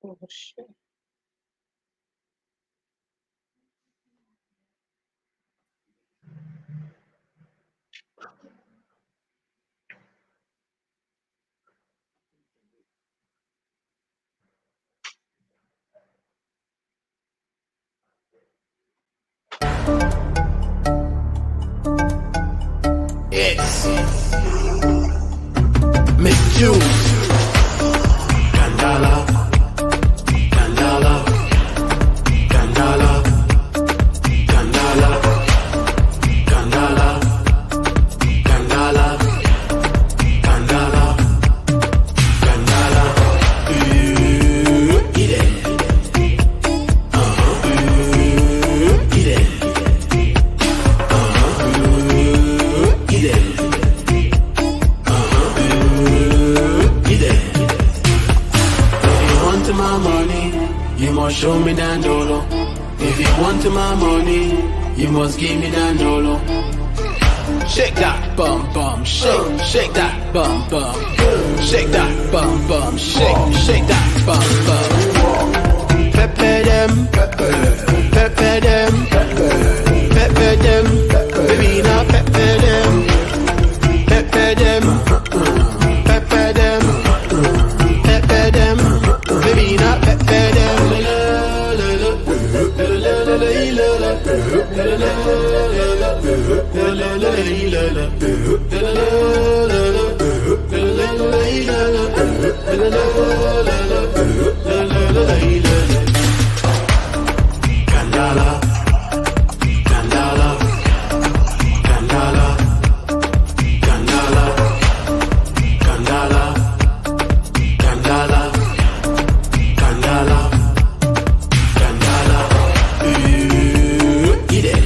Oh shit. It's Miss Jules. Gandala, Gandala, Gandala, Gandala, Gandala, Gandala, Gandala, Gandala. Eat it. Eat it. My money, you must show me that dolo. If you want my money, you must give me that dolo. Shake that bum bum, shake that bum bum, shake that bum bum, shake that bum bum. Pepper them, pepper them, pepper them, baby now pepper them, pepper them, pepper them, pepper them. Baby, not pepper them. Gandala, Gandala, Gandala, Gandala, Gandala, Gandala. Gandala, Gandala, eat it.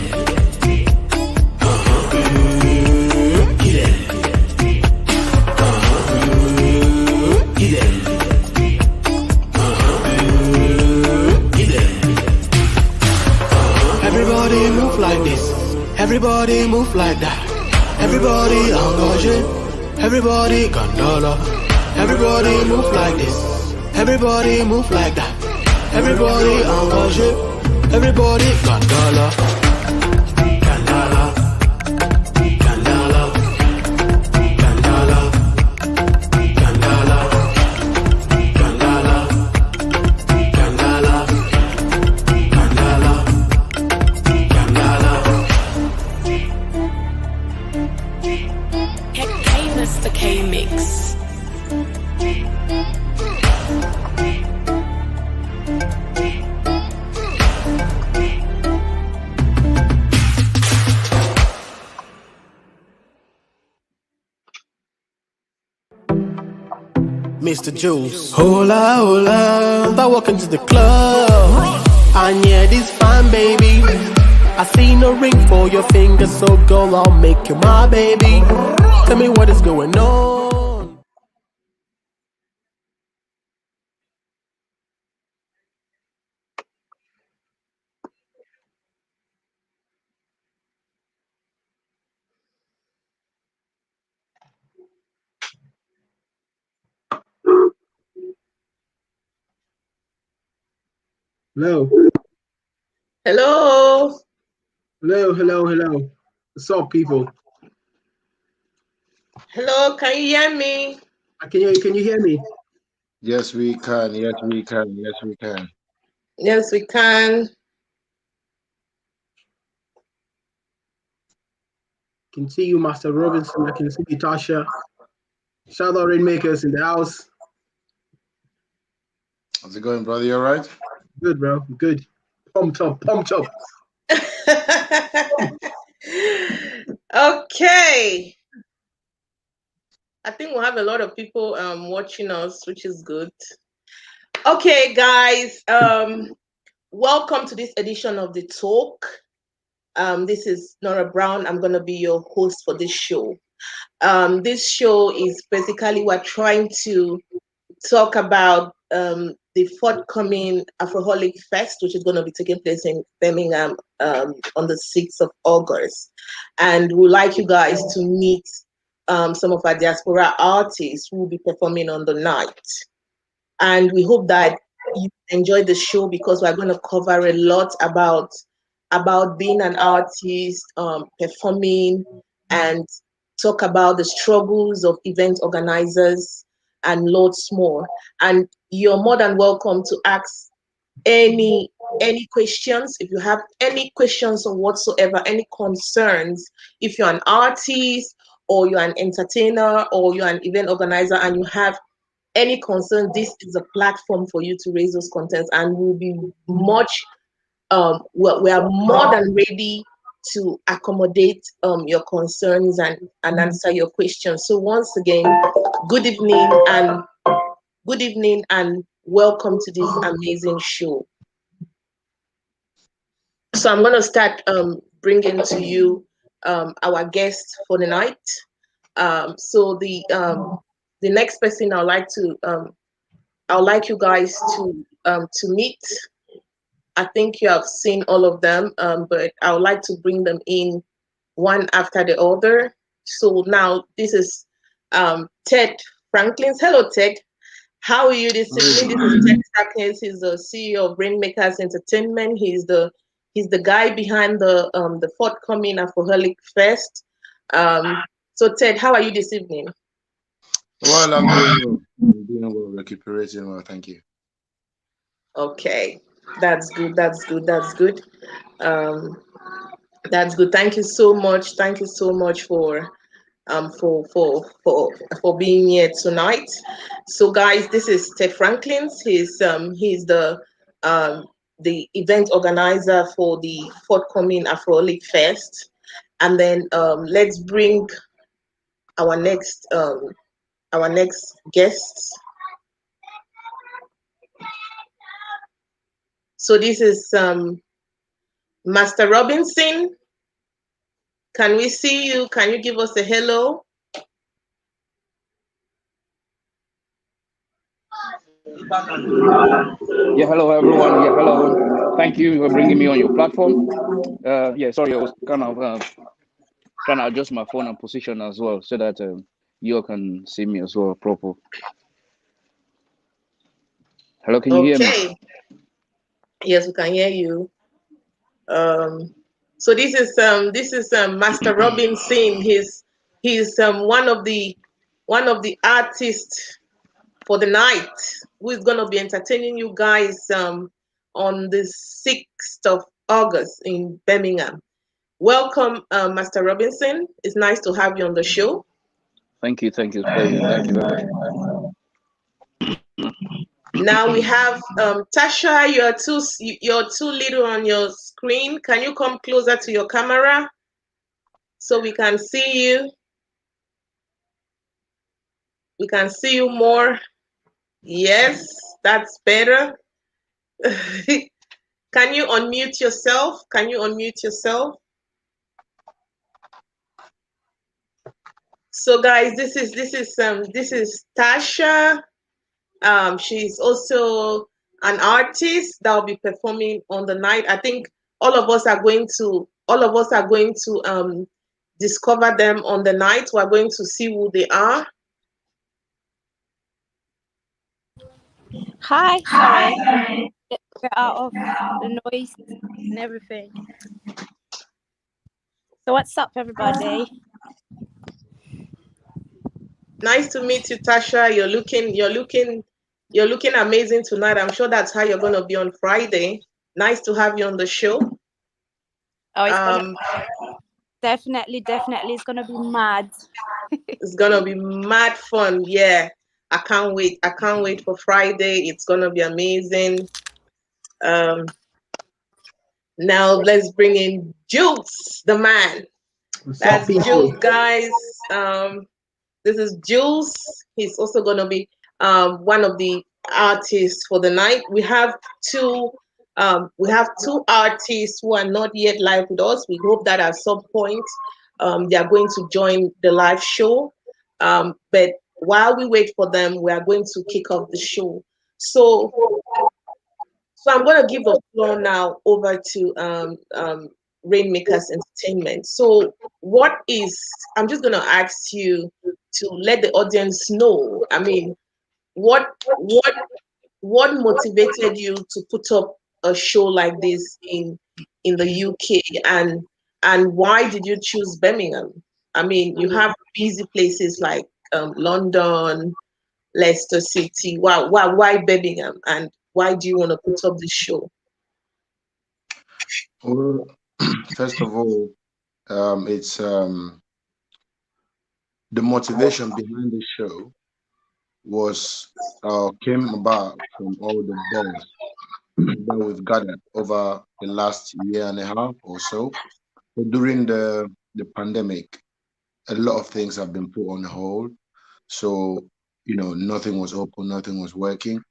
Eat it. Eat it. Eat it. Everybody move like this. Everybody move like that. Everybody engagé. Everybody Gandala. Everybody move like this. Everybody move like that. Everybody engagé. Everybody Gandala. Gandala. Gandala. Gandala. Gandala. Gandala. Gandala. Gandala. Gandala. Mr. K Mix. Mr. Jules. Hola, hola. I walk into the club. And yeah, this fine baby. I seen a ring for your finger, so girl, I'll make you my baby. Tell me what is going on. Hello. Hello. Hello, hello, hello. What's up, people? Hello, can you hear me? I can hear you. Can you hear me? Yes, we can. Yes, we can. Yes, we can. Yes, we can. Can see you, Master Robinson. I can see you, Tasha. Shout out Rainmakers in the house. How's it going, brother? You all right? Good, bro. Good. Pumped up, pumped up. Okay. I think we'll have a lot of people watching us, which is good. Okay, guys. Welcome to this edition of the talk. This is Nora Brown. I'm gonna be your host for this show. This show is basically we're trying to talk about the forthcoming Afroholics Fest, which is going to be taking place in Birmingham on the 6th of August. And we'd like you guys to meet some of our diaspora artists who will be performing on the night. And we hope that you enjoy the show because we're going to cover a lot about being an artist, performing, and talk about the struggles of event organizers and loads more. And you're more than welcome to ask any questions. If you have any questions or whatsoever, any concerns, if you're an artist or you're an entertainer or you're an event organizer and you have any concern, this is a platform for you to raise those concerns, and we'll be much we are more than ready to accommodate your concerns and answer your questions. So once again, good evening and welcome to this amazing show. So I'm going to start bringing to you our guest for the night. So the next person I'd like you guys to meet. I think you have seen all of them, but I would like to bring them in one after the other. So now this is Ted Franklin. Hello, Ted. How are you this evening? This is Ted Franklin. He's the CEO of Rainmakers Entertainment. He's the guy behind the forthcoming Afroholics Fest. So Ted, how are you this evening? Well, I'm doing well. I'm doing well, recuperating well. Thank you. Okay, that's good. That's good. That's good. That's good. Thank you so much. Thank you so much for being here tonight. So guys, this is Ted Franklin. He's the event organizer for the forthcoming Afroholics Fest. And then let's bring our next guests. So this is Master Robinson. Can we see you? Can you give us a hello? Yeah, hello everyone. Yeah, hello. Thank you for bringing me on your platform. Yeah, sorry, I was kind of trying to adjust my phone and position as well so that you all can see me as well proper. Hello, can you hear me? Okay. Yes, we can hear you. So this is Master Robinson. He's one of the artists for the night who is going to be entertaining you guys on the 6th of August in Birmingham. Welcome, Master Robinson. It's nice to have you on the show. Thank you, pleasure. Thank you very much. Now we have Tasha. You're too little on your screen. Can you come closer to your camera so we can see you? We can see you more. Yes, that's better. Can you unmute yourself? So guys, this is Tasha. She's also an artist that will be performing on the night. I think all of us are going to discover them on the night. We're going to see who they are. Hi, sorry. get out of the noise and everything. So what's up, everybody? Nice to meet you, Tasha. You're looking amazing tonight. I'm sure that's how you're gonna be on Friday. Nice to have you on the show. Oh, it's gonna Um, definitely, it's gonna be mad. it's gonna be mad fun. Yeah, I can't wait. I can't wait for Friday. It's gonna be amazing. Um, Now let's bring in Jules, the man. What's up, That's people? Jules, guys. This is Jules. He's also gonna be one of the artists for the night. We have two artists who are not yet live with us. We hope that at some point they are going to join the live show. But while we wait for them, we are going to kick off the show. So so I'm going to give the floor now over to Rainmakers Entertainment. So I'm just going to ask you to let the audience know. I mean, what what what motivated you to put up a show like this in the UK, and why did you choose Birmingham? I mean, you have busy places like London, Leicester City. Why Birmingham? And why do you want to put up this show? Well, first of all, it's the motivation behind the show was came about from all the buzz that we've gathered over the last year and a half or so. So during the pandemic, a lot of things have been put on hold. So, nothing was open, nothing was working.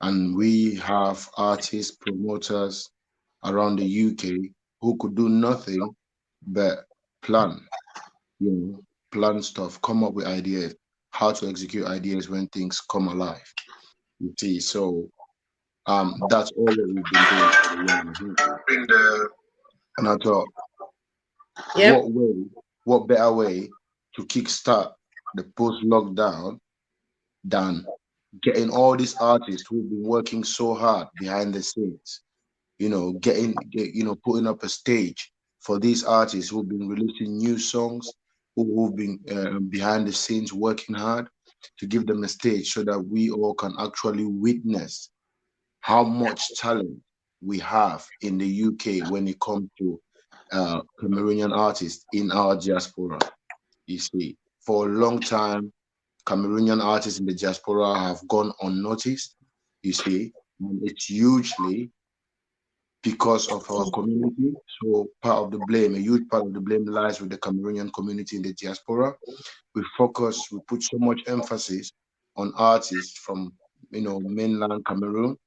And we have artists, promoters around the UK who could do nothing but plan, you know, plan stuff, come up with ideas, how to execute ideas when things come alive. You see, so that's all what we've been doing for a year and a half. And I thought, Yep, what way, what better way to kickstart the post-lockdown than getting all these artists who've been working so hard behind the scenes, putting up a stage for these artists who've been releasing new songs, who've been behind the scenes working hard, to give them a stage so that we all can actually witness how much talent we have in the UK when it comes to Cameroonian artists in our diaspora. You see, for a long time, Cameroonian artists in the diaspora have gone unnoticed. You see, and it's hugely because of our community. So part of the blame, a huge part of the blame lies with the Cameroonian community in the diaspora. We put so much emphasis on artists from, mainland Cameroon.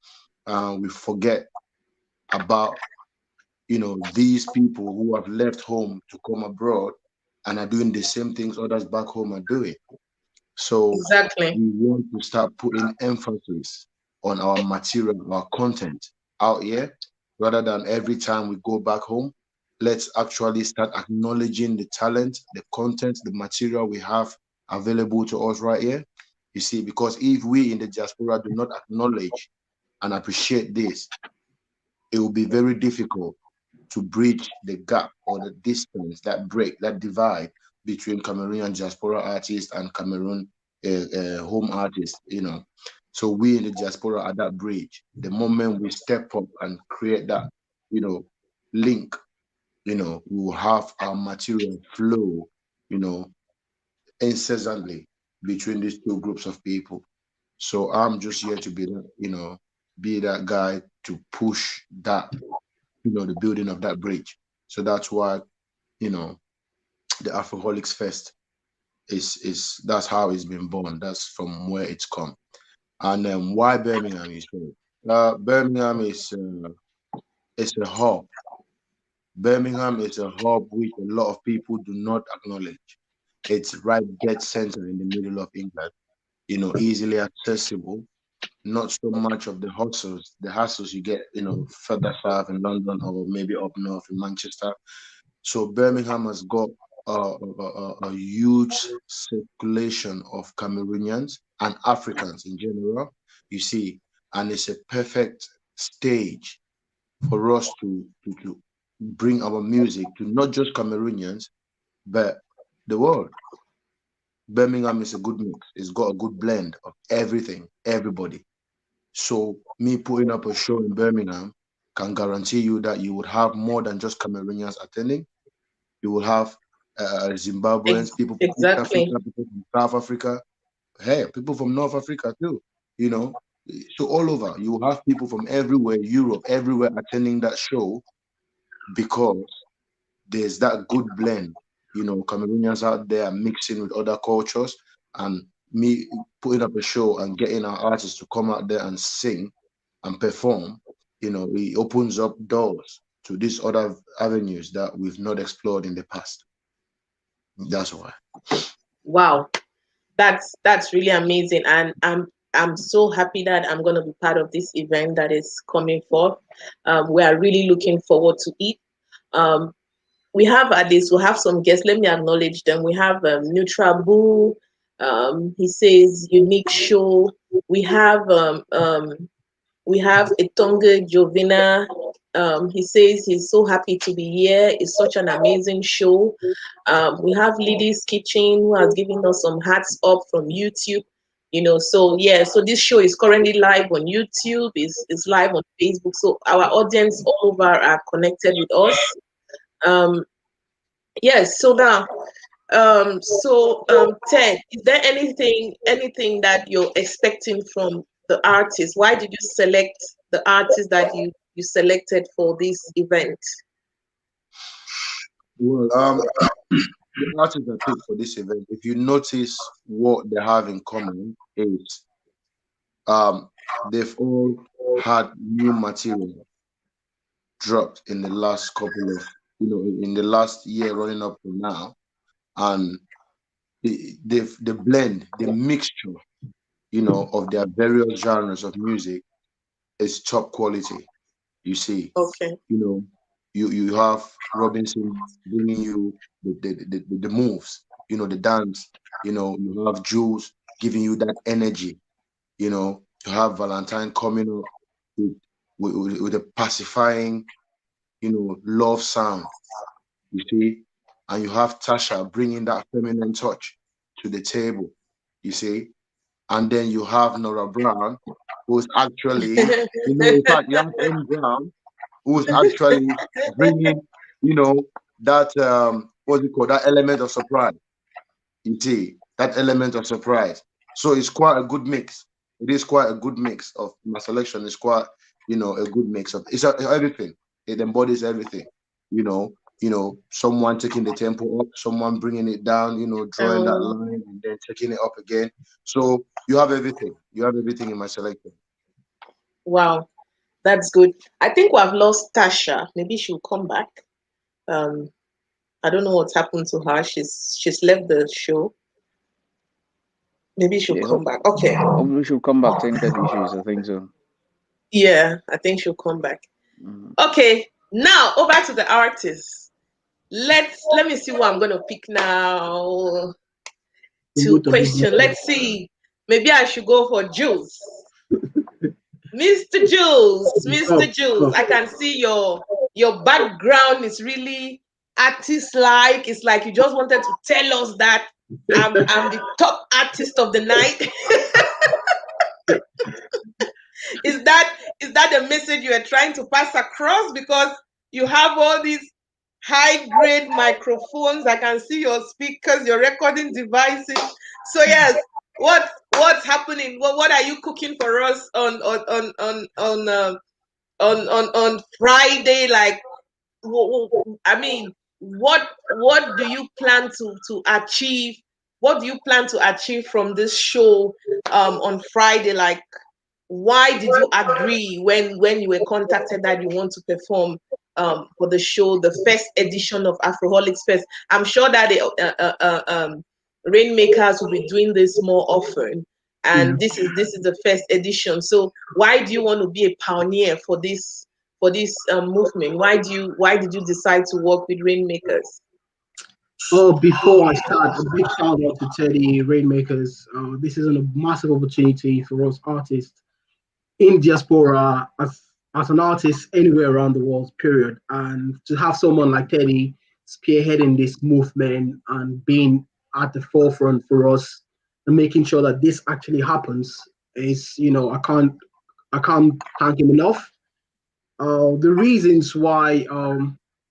We forget about, these people who have left home to come abroad and are doing the same things others back home are doing. So exactly. we want to start putting emphasis on our material, our content out here, rather than every time we go back home. Let's actually start acknowledging the talent, the content, the material we have available to us right here. You see, because if we in the diaspora do not acknowledge and appreciate this, it will be very difficult to bridge the gap or the distance, that divide between Cameroonian diaspora artists and Cameroon home artists, So we in the diaspora are that bridge. The moment we step up and create that, link, we will have our material flow, you know, incessantly between these two groups of people. So I'm just here to be that guy to push that, the building of that bridge. So that's why, you know, the Afroholics Fest is that's how it's been born. That's from where it's come. And why Birmingham is Birmingham is a hub. Birmingham is a hub which a lot of people do not acknowledge. It's right dead center in the middle of England, easily accessible. Not so much of the hassles you get, further south in London or maybe up north in Manchester. So Birmingham has got a huge circulation of Cameroonians and Africans in general, you see, and it's a perfect stage for us to bring our music to not just Cameroonians, but the world. Birmingham is a good mix. It's got a good blend of everything, everybody. So me putting up a show in Birmingham can guarantee you that you would have more than just Cameroonians attending. You will have Zimbabweans, people from East Africa, Exactly. people from South Africa, hey, people from North Africa too. You know, so all over you will have people from everywhere, Europe, everywhere attending that show because there's that good blend. You know, Cameroonians out there mixing with other cultures, and me putting up a show and getting our artists to come out there and sing and perform. You know, it opens up doors to these other avenues that we've not explored in the past. That's why. Wow. That's really amazing, and I'm so happy that I'm going to be part of this event that is coming forth. We are really looking forward to it. Um, we have at least we have some guests. Let me acknowledge them. We have Neutral Boo. He says unique show. We have Etonge Jovina. He says he's so happy to be here. It's such an amazing show. We have Liddy's Kitchen who has given us some hats up from YouTube. You know, so yeah, so this show is currently live on YouTube, is live on Facebook. So our audience all over are connected with us. Yes, so now Ted, is there anything that you're expecting from the artist? Why did you select the artist that you selected for this event? Well, the artists I picked for this event, if you notice what they have in common is um they've all had new material dropped in the last couple of in the last year running up to now, and the blend, the mixture, of their various genres of music is top quality. You see, Okay. you know, you have Robinson bringing you the moves, the dance. You have Jules giving you that energy. You have Valentine coming up with with a pacifying, love sound. You see, and you have Tasha bringing that feminine touch to the table. You see, and then you have Nora Brown, who's actually, in fact, you have M Brown, who's actually bringing, you know, that what's it called? That element of surprise. You see, that element of surprise. So it's quite a good mix. It is quite a good mix of my selection. Is quite, a good mix of everything. It embodies everything. You know, someone taking the tempo up, someone bringing it down. Drawing that um, line and then taking it up again. So you have everything. You have everything in my selection. wow, that's good. I think we have lost Tasha. Maybe she'll come back. Um, I don't know what's happened to her. She's left the show. Maybe she'll Yeah, come back. Okay. hopefully she'll come back. Technical issues, I think so. Yeah, I think she'll come back. Mhm. Okay. Now over to the artists. Let me see what I'm gonna pick now to question. Let's see. Maybe I should go for Jules. Mr. Jules, Mr. Jules, I can see your background is really artist-like. It's like you just wanted to tell us that I'm the top artist of the night. Is that the message you are trying to pass across? Because you have all these high-grade microphones. I can see your speakers, your recording devices. So yes, what's happening? What are you cooking for us on Friday? Like, I mean, what do you plan to achieve? What do you plan to achieve from this show on Friday? Like, why did you agree when you were contacted that you want to perform for the show, the first edition of Afroholics Fest? I'm sure that the Rainmakers will be doing this more often, and this is the first edition. So why do you want to be a pioneer for this movement? Why did you decide to work with Rainmakers? Oh, before I start, a big shout out to Teddy Rainmakers. This is a massive opportunity for us artists in diaspora, as as an artist anywhere around the world, period. And to have someone like Teddy spearheading this movement and being at the forefront for us and making sure that this actually happens is, I can't thank him enough. The reasons why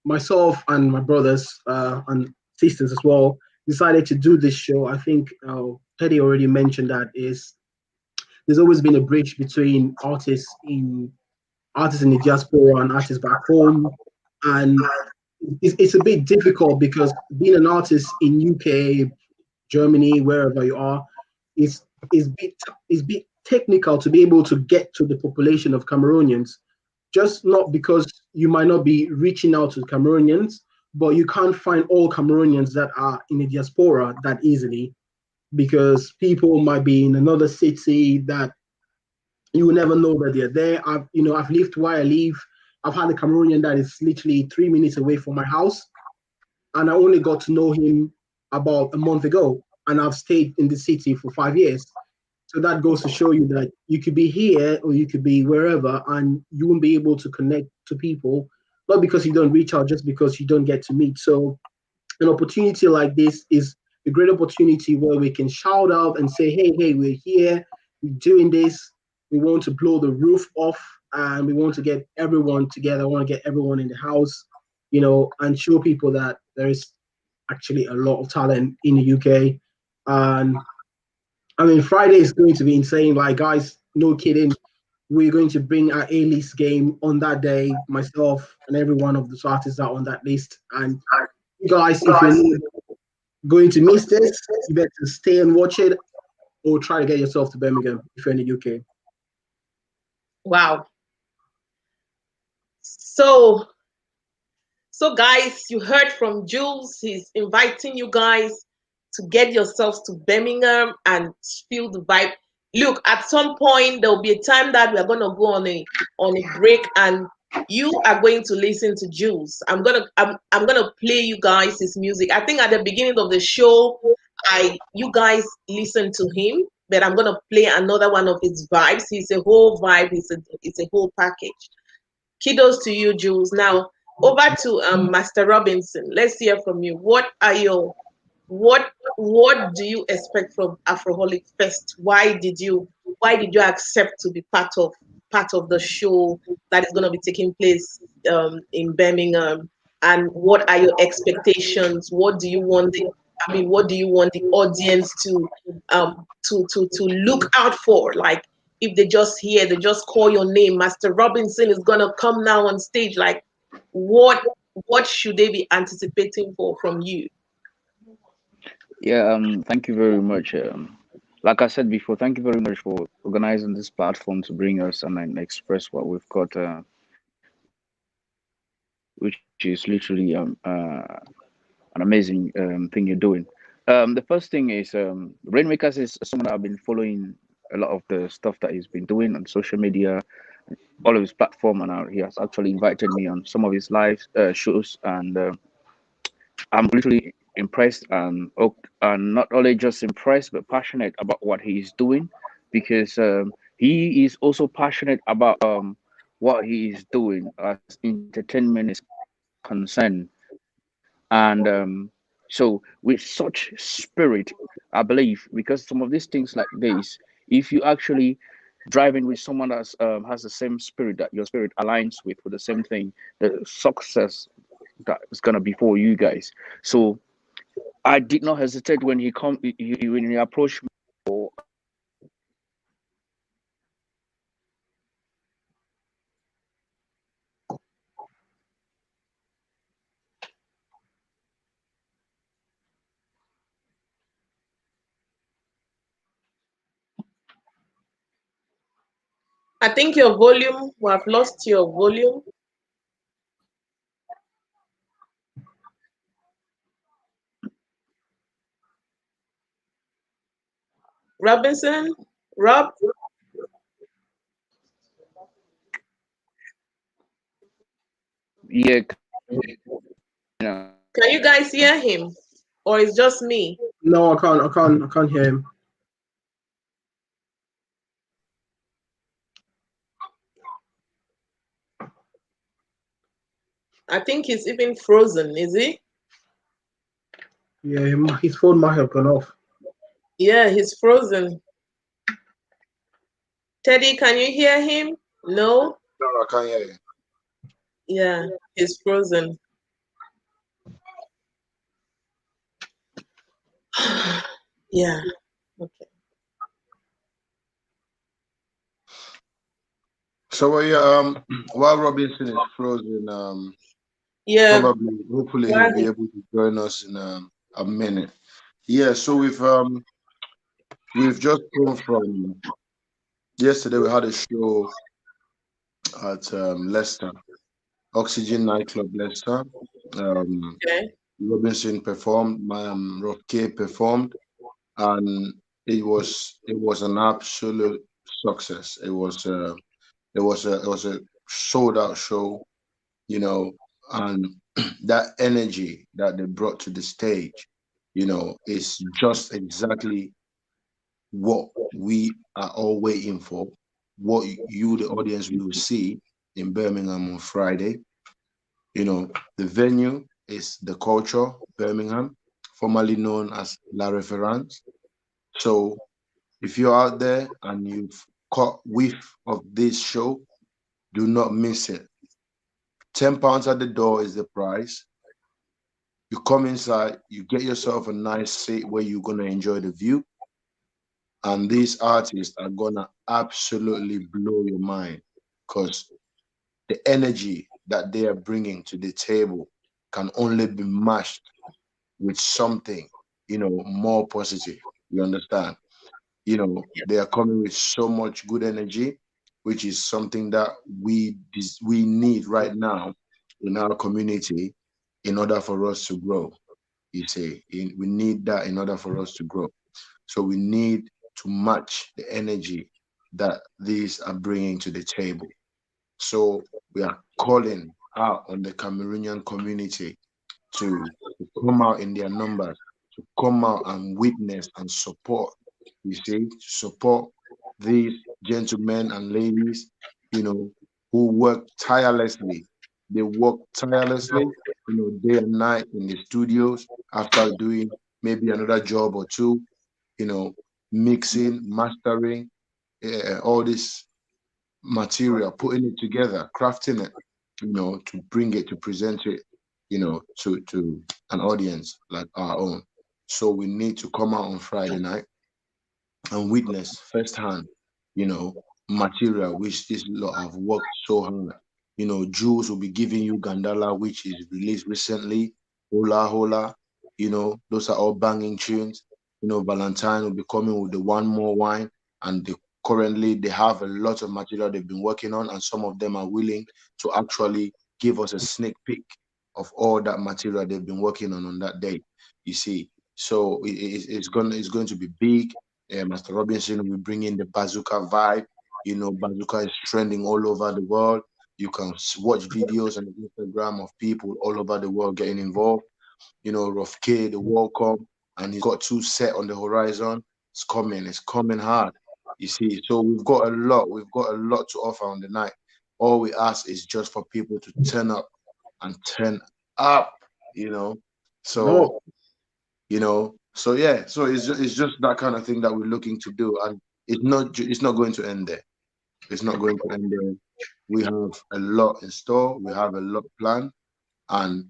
myself and my brothers and sisters as well decided to do this show, I think Teddy already mentioned that is there's always been a bridge between artists in the diaspora and artists back home, and it's a bit difficult because being an artist in UK, Germany, wherever you are, is is bit technical to be able to get to the population of Cameroonians. Just not because you might not be reaching out to Cameroonians, but you can't find all Cameroonians that are in the diaspora that easily because people might be in another city that you will never know that they're there. I've lived where I live. I've had a Cameroonian that is literally 3 minutes away from my house, and I only got to know him about a month ago, and I've stayed in the city for 5 years. So that goes to show you that you could be here or you could be wherever, and you won't be able to connect to people, not because you don't reach out, just because you don't get to meet. So an opportunity like this is a great opportunity where we can shout out and say, hey, we're here, we're doing this, we want to blow the roof off, and we want to get everyone together. I want to get everyone in the house, and show people that there is actually a lot of talent in the UK. And I mean, Friday is going to be insane. Like, guys, no kidding. We're going to bring our A-list game on that day. Myself and every one of the artists are on that list. And you guys, if you're going to miss this, you better stay and watch it or try to get yourself to Birmingham if you're in the UK. Wow. So guys, you heard from Jules. He's inviting you guys to get yourselves to Birmingham and feel the vibe. Look, at some point there will be a time that we are going to go on a break, and you are going to listen to Jules. I'm gonna play you guys his music. I think at the beginning of the show, you guys listen to him, but I'm gonna play another one of his vibes. He's a whole vibe. It's a whole package. Kudos to you, Jules. Now over to Master Robinson. Let's hear from you. What do you expect from Afroholics Fest? Why did you accept to be part of the show that is going to be taking place in Birmingham? And what are your expectations? What do you want the audience to look out for? Like, if they just call your name, Master Robinson is gonna come now on stage. Like, what should they be anticipating from you? Yeah, thank you very much. Like I said before, thank you very much for organizing this platform to bring us and then express what we've got, which is literally an amazing thing you're doing. The first thing is Rainmakers is someone that I've been following a lot of the stuff that he's been doing on social media, all of his platform, and he has actually invited me on some of his live shows, and I'm literally impressed and not only just impressed but passionate about what he's doing because he is also passionate about what he is doing as entertainment is concerned. And so with such spirit, I believe, because some of these things like this, if you actually driving with someone that has the same spirit that your spirit aligns with the same thing, the success that is gonna be for you guys. So I did not hesitate when when he approached me. Or I think your volume, we have lost your volume. Robinson, Rob, yeah, you know, can you guys hear him? Or it's just me? No, I can't hear him. I think he's even frozen, is he? Yeah, his phone might have gone off. Yeah, he's frozen. Teddy, can you hear him? No? No, I can't hear you. Yeah, he's frozen. Yeah. Okay. So while Robinson is frozen, Yeah. hopefully he'll Why be able to join us in a minute. Yeah, so we've just come from yesterday. We had a show at Leicester, Oxygen nightclub, Leicester. okay. Robinson performed, Rob K performed, and it was an absolute success. It was a sold out show, you know, and that energy that they brought to the stage, is just exactly what we are all waiting for, what you, the audience, will see in Birmingham on Friday. The venue is the Culture Birmingham, formerly known as La Reference. So if you're out there and you've caught whiff of this show, do not miss it. £10 at the door is the price. You come inside, you get yourself a nice seat where you're gonna enjoy the view, and these artists are gonna absolutely blow your mind because the energy that they are bringing to the table can only be matched with something, more positive. You understand? They are coming with so much good energy, which is something that we need right now in our community in order for us to grow. You see, we need that in order for us to grow. So we need to match the energy that these are bringing to the table. So we are calling out on the Cameroonian community to come out in their numbers, to come out and witness and support, you see, to support these gentlemen and ladies, who work tirelessly. They work tirelessly, day and night in the studios after doing maybe another job or two, you know, mixing, mastering, all this material, putting it together, crafting it, to bring it, to present it, to an audience like our own. So we need to come out on Friday night and witness firsthand, you know, material which this lot have worked so hard. Jules will be giving you Gandala, which is released recently. Hola Hola, those are all banging tunes. Valentine will be coming with the One More Wine, and currently they have a lot of material they've been working on, and some of them are willing to actually give us a sneak peek of all that material they've been working on that day. You see, so it's going to be big. Master Robinson will bring in the bazooka vibe. Bazooka is trending all over the world. You can watch videos on Instagram of people all over the world getting involved. Rough K, the World Cup, and he's got two set on the horizon. It's coming hard. You see, so we've got a lot to offer on the night. All we ask is just for people to turn up and turn up, So, No, so yeah, so it's just that kind of thing that we're looking to do, and it's not going to end there. It's not going to end there. We have a lot in store. We have a lot planned, and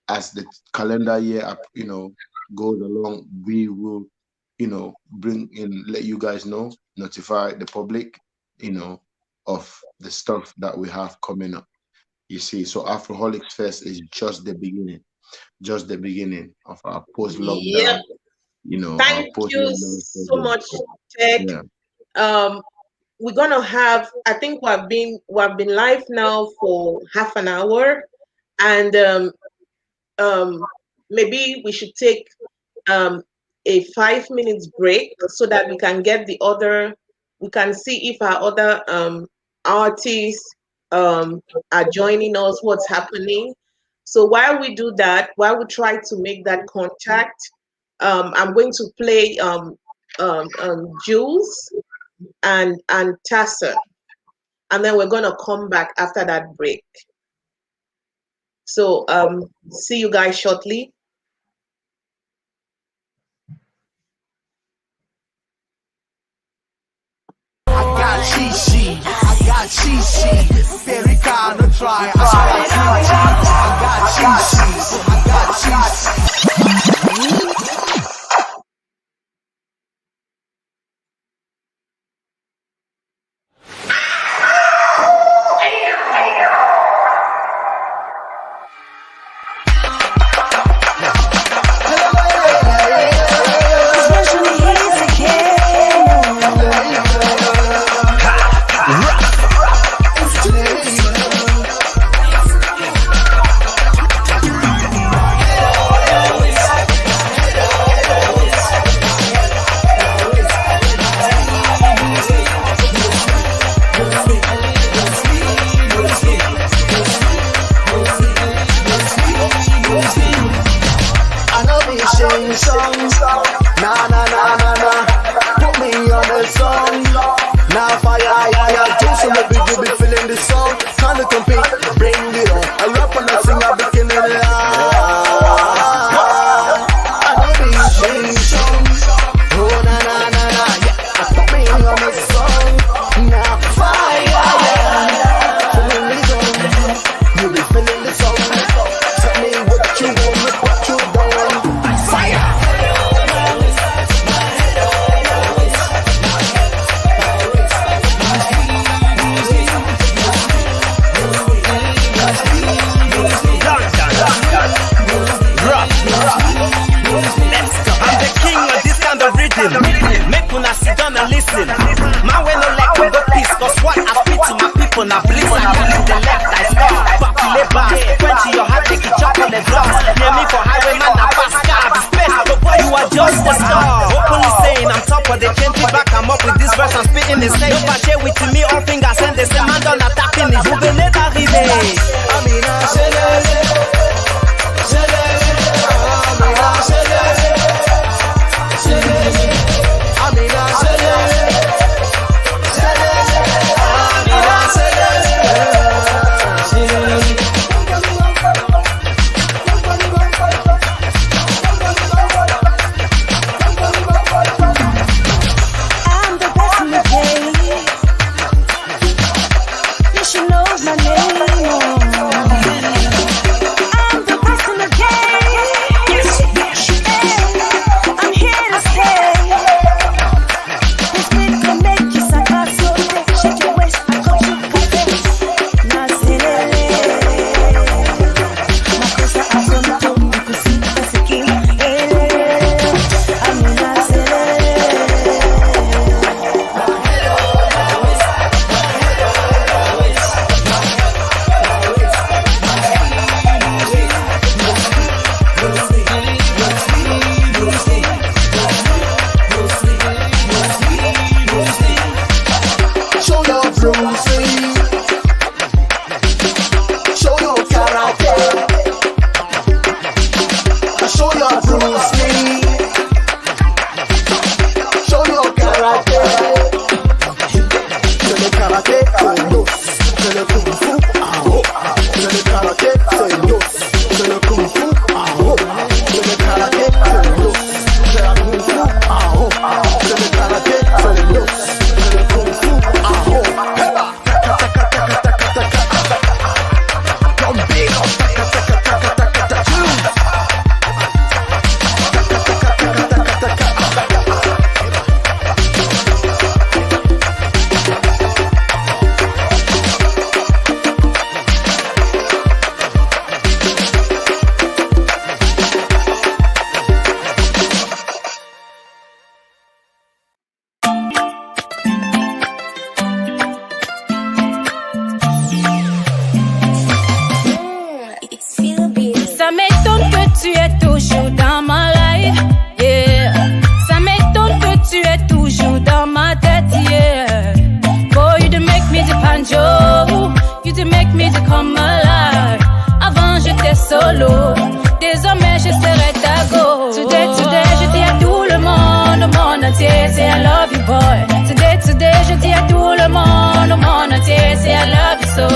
as the calendar year, goes along, we will, bring in, let you guys know, notify the public, of the stuff that we have coming up. You see, so Afroholics Fest is just the beginning of our Yep. post-lockdown, our Thank you post-lockdown so program. much, Tech. Yeah. Um, we're gonna have. I think we've been live now for half an hour, and um, maybe we should take um, a 5 minutes break so that we can get the other. We can see if our other artists um, are joining us. What's happening? So while we do that, while we try to make that contact, I'm going to play Jules and Tassa, and then we're gonna come back after that break. So see you guys shortly. I got cheese. Very kind to try. I got cheese.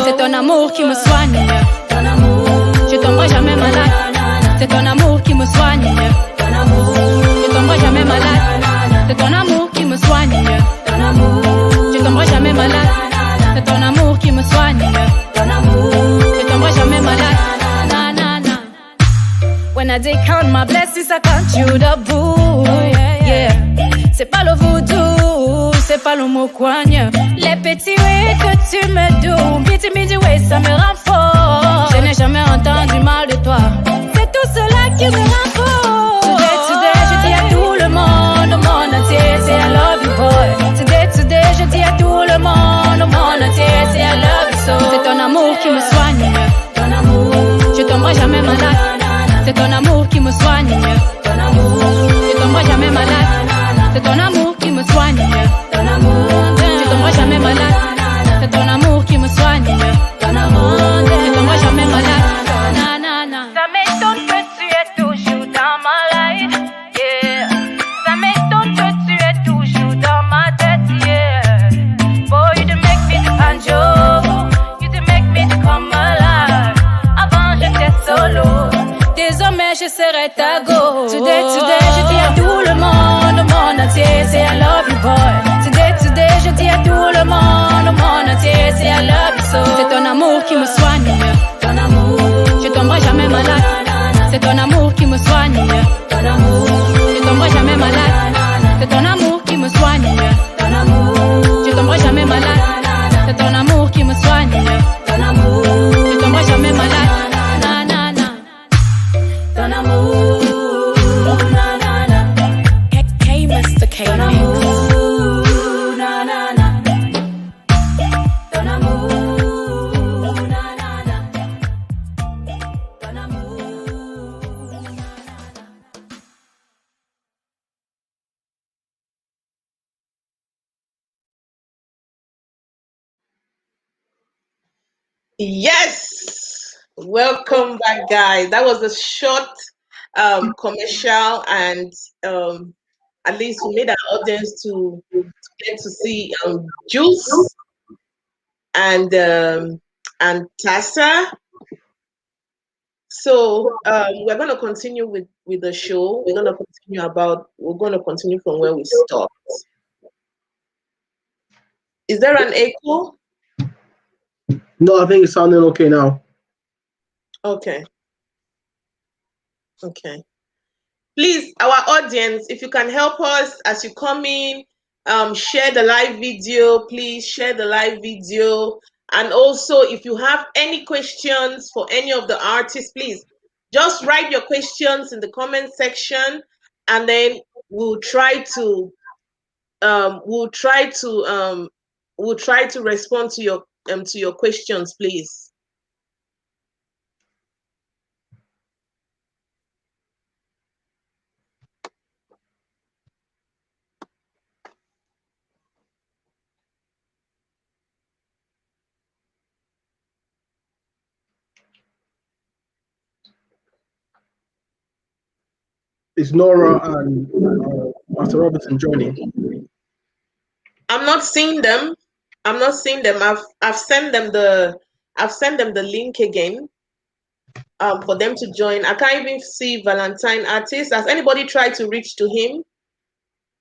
C'est ton amour qui me soigne. Ton amour. Je t'en tomberai jamais malade. C'est ton amour qui me soigne. Je tomberai jamais malade. C'est ton amour qui me soigne. Je tomberai jamais malade. C'est ton amour qui me soigne. Je tomberai jamais malade. Na na na. When I dey count my blessings, I count you the boo. Yeah. C'est pas le voodoo, c'est pas le mot coigne. Les petits oui que tu me doues, petit midi oui ça me rend fort. Je n'ai jamais entendu mal de toi, c'est tout cela qui me rend fort. Today, je dis à tout le monde, au monde entier, c'est I love you boy. Today, je dis à tout le monde, au monde entier, c'est I love you so. C'est ton amour qui me soigne, ton amour. Je tomberai jamais malade, c'est ton amour qui me soigne, ton amour. Je tomberai jamais malade. C'est ton amour qui me soigne, ton amour. Je tomberai jamais malade. C'est ton amour qui me soigne, ton amour. Je tomberai jamais malade. Na na na. Ça m'étonne que tu es toujours dans ma life, yeah. Ça m'étonne que tu es toujours dans ma tête, yeah. Boy, you do make me the banjo, you do make me to come alive. Avant j'étais solo, désormais je serai ta go. Today, je dis à tout le monde, au monde entier, c'est I love you boy. Today, je dis à tout le monde, au monde entier, c'est I love you so. C'est ton amour qui me soigne, ton amour. Je tomberai jamais malade. C'est ton amour qui me soigne, ton amour. Je tomberai jamais malade. C'est ton amour qui me soigne, ton amour. Je tomberai jamais malade. C'est ton amour qui me soigne, ton amour. Je tomberai jamais malade. Na na na. Ton amour. Na na na. Mr. K Ton Mix. amour. Na na na. Ton amour. Na na na. Ton amour. Yes, welcome back, guys. That was a short commercial, and at least we made our audience to get to see Juice and Tassa. So we're going to continue with the show. We're going to continue from where we stopped. Is there an echo? No, I think it's sounding okay now. Okay. Please, our audience, if you can help us as you come in, share the live video. Please share the live video. And also, if you have any questions for any of the artists, please just write your questions in the comment section, and then we'll try to respond to your questions, please. Is Nora and Master Robertson joining? I'm not seeing them. I've sent them the link again for them to join. I can't even see Valentine Artist. Has anybody tried to reach to him?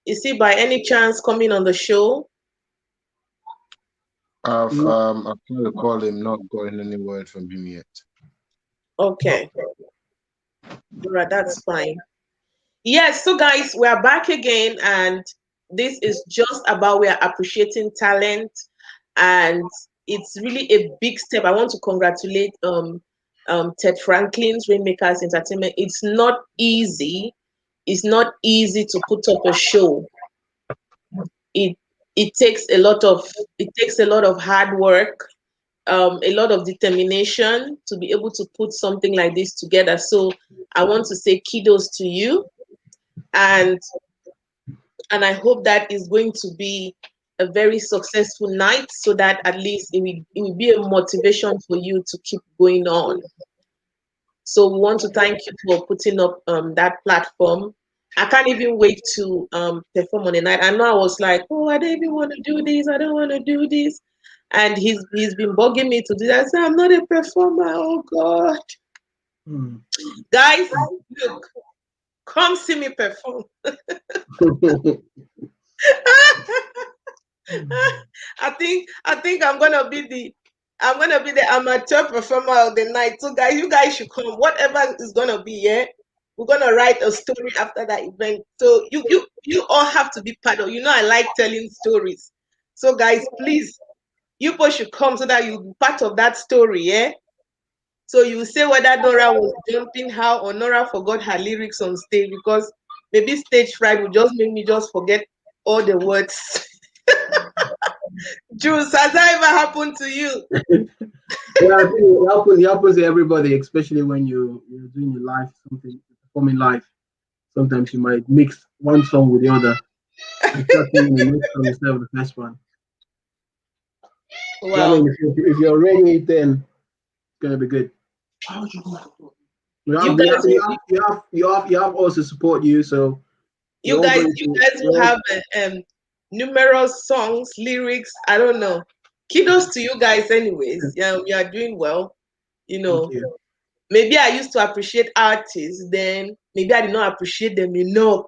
Is he by any chance coming on the show? I've tried to call him, not gotten any word from him yet. Okay. All right, that's fine. Yes, so guys, we're back again, and this is just about we are appreciating talent, and it's really a big step. I want to congratulate Ted Franklin's Rainmakers Entertainment. It's not easy. It's not easy to put up a show. It takes a lot of hard work, a lot of determination to be able to put something like this together. So I want to say kudos to you, and I hope that is going to be a very successful night, so that at least it will be a motivation for you to keep going on. So we want to thank you for putting up that platform. I can't even wait to perform on the night. I know I was like, oh, I don't even want to do this. I don't want to do this. And he's been bugging me to do that. I said, I'm not a performer. Oh God. Hmm. Guys, look, come see me perform. I think I'm gonna be the amateur performer of the night. So guys, you guys should come. Whatever is gonna be, yeah. We're gonna write a story after that event. So you all have to be part of. I like telling stories. So guys, please, you both should come so that you'll be part of that story, yeah. So you say whether Nora was jumping how or Nora forgot her lyrics on stage because maybe stage fright will just make me just forget all the words. Jules, has that ever happened to you? Yeah, I think it happens to everybody, especially when you're doing your live something, performing live. Sometimes you might mix one song with the other. You start singing the next song instead of the first one. But I mean, Well, if you're ready, then it's gonna be good. you guys will You have us to support you, so we're you all guys going you to. guys will have numerous songs, lyrics. I don't know. Kudos to you guys, anyways. Yeah, you are doing well. You Thank know, you. maybe I used to appreciate artists, then maybe I did not appreciate them enough.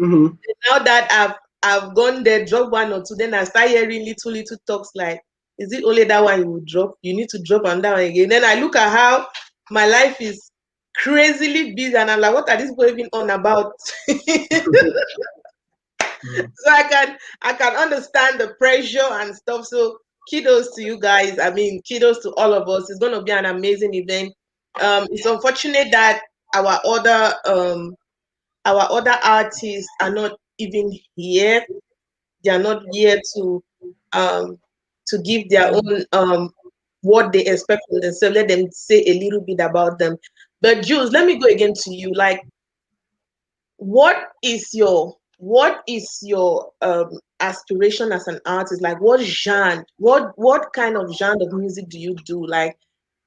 Mm-hmm. Now that I've gone there, drop one or two, then I start hearing little talks like, is it only that one you will drop? You need to drop on that one again. Then I look at how my life is crazily busy, and I'm like, what are these people even on about? So I can understand the pressure and stuff. So kudos to you guys. I mean, kudos to all of us. It's gonna be an amazing event. It's unfortunate that our other um our other artists are not even here. They are not here um to give their own what they expect from themselves. Let them say a little bit about them. But Jules, let me go again to you. Like, what is your aspiration as an artist? Like, what kind of genre of music do you do? Like,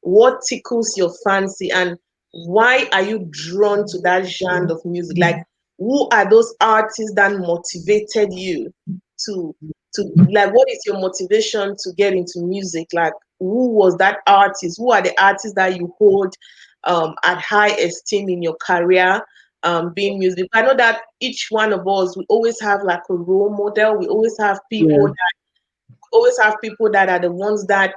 what tickles your fancy, and why are you drawn to that genre of music? Like, who are those artists that motivated you to like, what is your motivation to get into music? Like, who was that artist? Who are the artists that you hold at high esteem in your career, being music? I know that each one of us, we always have like a role model. We Yeah. always have people that are the ones that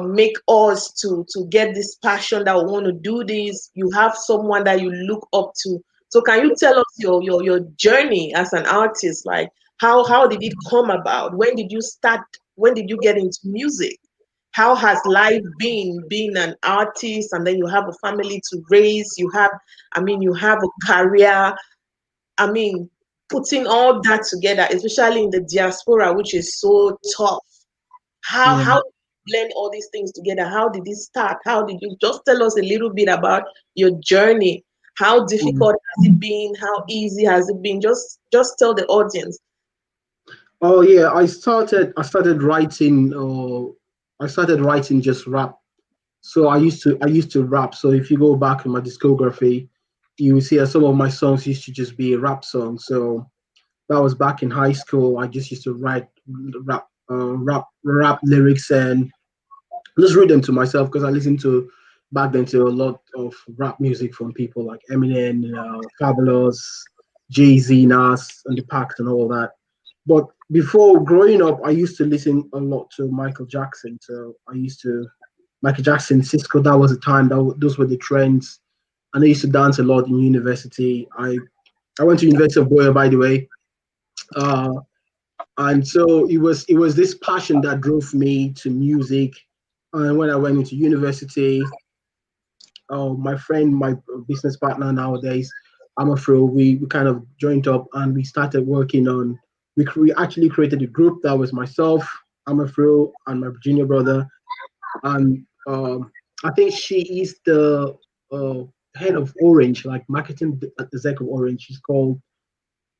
make us to get this passion that we want to do this. You have someone that you look up to. So can you tell us your journey as an artist? Like, how did it come about? When did you start? When did you get into music? How has life been being an artist, and then you have a family to raise? You have a career. I mean, putting all that together, especially in the diaspora, which is so tough. How Yeah. how did you blend all these things together? How did it start? How did you just tell us a little bit about your journey? How Mm. difficult has it been? How easy has it been? Just tell the audience. Oh yeah, I started writing just rap. So I used to rap. So if you go back in my discography, you will see that some of my songs used to just be rap songs. So that was back in high school. I just used to write rap lyrics and just read them to myself because I listened to back then to a lot of rap music from people like Eminem, Fabulous, Jay Z, Nas, and the Pact and all that. But before growing up, I used to listen a lot to Michael Jackson. So I used to Michael Jackson, Cisco. That was the time those were the trends, and I used to dance a lot in university. I went to University of Boya, by the way. Uh, and so it was this passion that drove me to music. And when I went into university, my friend, my business partner nowadays, Amafro, we kind of joined up and we started working on. We actually created a group that was myself, Amafro, and my junior brother, and I think she is the uh, head of Orange, like marketing exec of Orange. She's called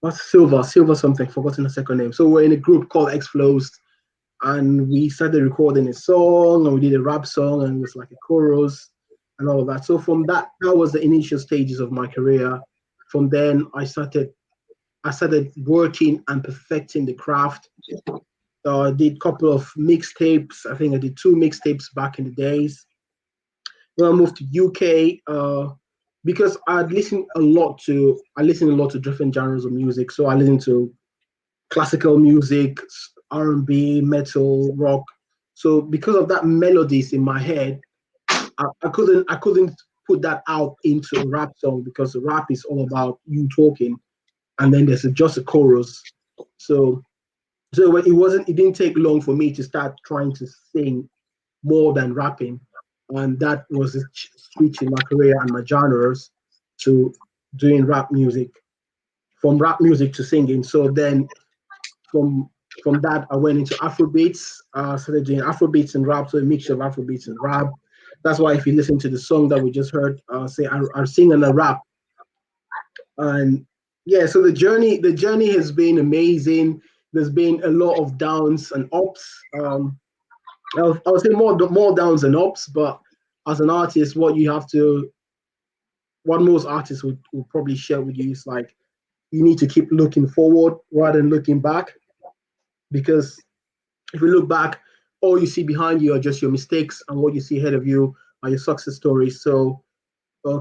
what's Silver something, forgotten her second name. So we're in a group called X Flows, and we started recording a song, and we did a rap song, and it was like a chorus and all of that. So from that was the initial stages of my career. From then, I started working and perfecting the craft. I did a couple of mixtapes. I think I did two mixtapes back in the days. when I moved to UK, because I listen a lot to different genres of music. So I listen to classical music, R&B, metal, rock. So because of that melodies in my head, I couldn't put that out into a rap song because rap is all about you talking, and then there's just a chorus. So it didn't take long for me to start trying to sing more than rapping, and that was a switch in my career and my genres to doing rap music, from rap music to singing. So then from from that I went into Afrobeats. Started doing Afrobeats and rap, so a mixture of Afrobeats and rap. That's why if you listen to the song that we just heard, say I sing and I rap, and yeah. So the journey has been amazing. There's been a lot of downs and ups. I would say more downs than ups, but as an artist, what most artists would probably share with you is like you need to keep looking forward rather than looking back, because if you look back, all you see behind you are just your mistakes, and what you see ahead of you are your success stories. So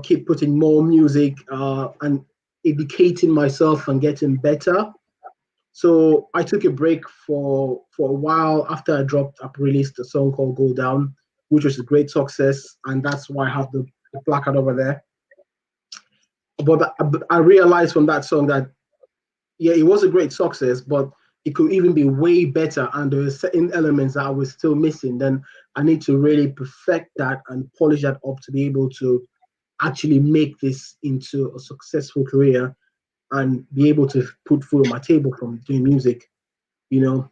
keep putting more music and educating myself and getting better. So I took a break for a while after I released a song called Go Down, which was a great success, and that's why I have the placard over there. But I realized from that song that yeah, it was a great success, but it could even be way better, and there were certain elements that I was still missing. Then I need to really perfect that and polish that up to be able to actually make this into a successful career and be able to put food on my table from doing music, you know.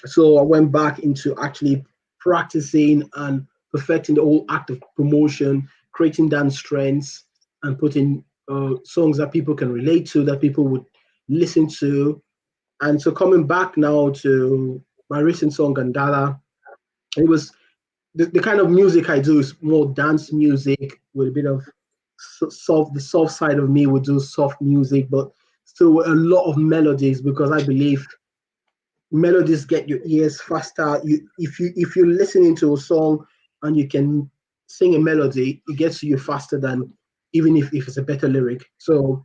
So I went back into actually practicing and perfecting the whole act of promotion, creating dance trends, and putting songs that people can relate to, that people would listen to. And so coming back now to my recent song Gandala, it was the kind of music I do is more dance music with a bit of soft. The soft side of me would do soft music, but still a lot of melodies, because I believe melodies get your ears faster. If you're listening to a song and you can sing a melody, it gets to you faster than even if it's a better lyric. So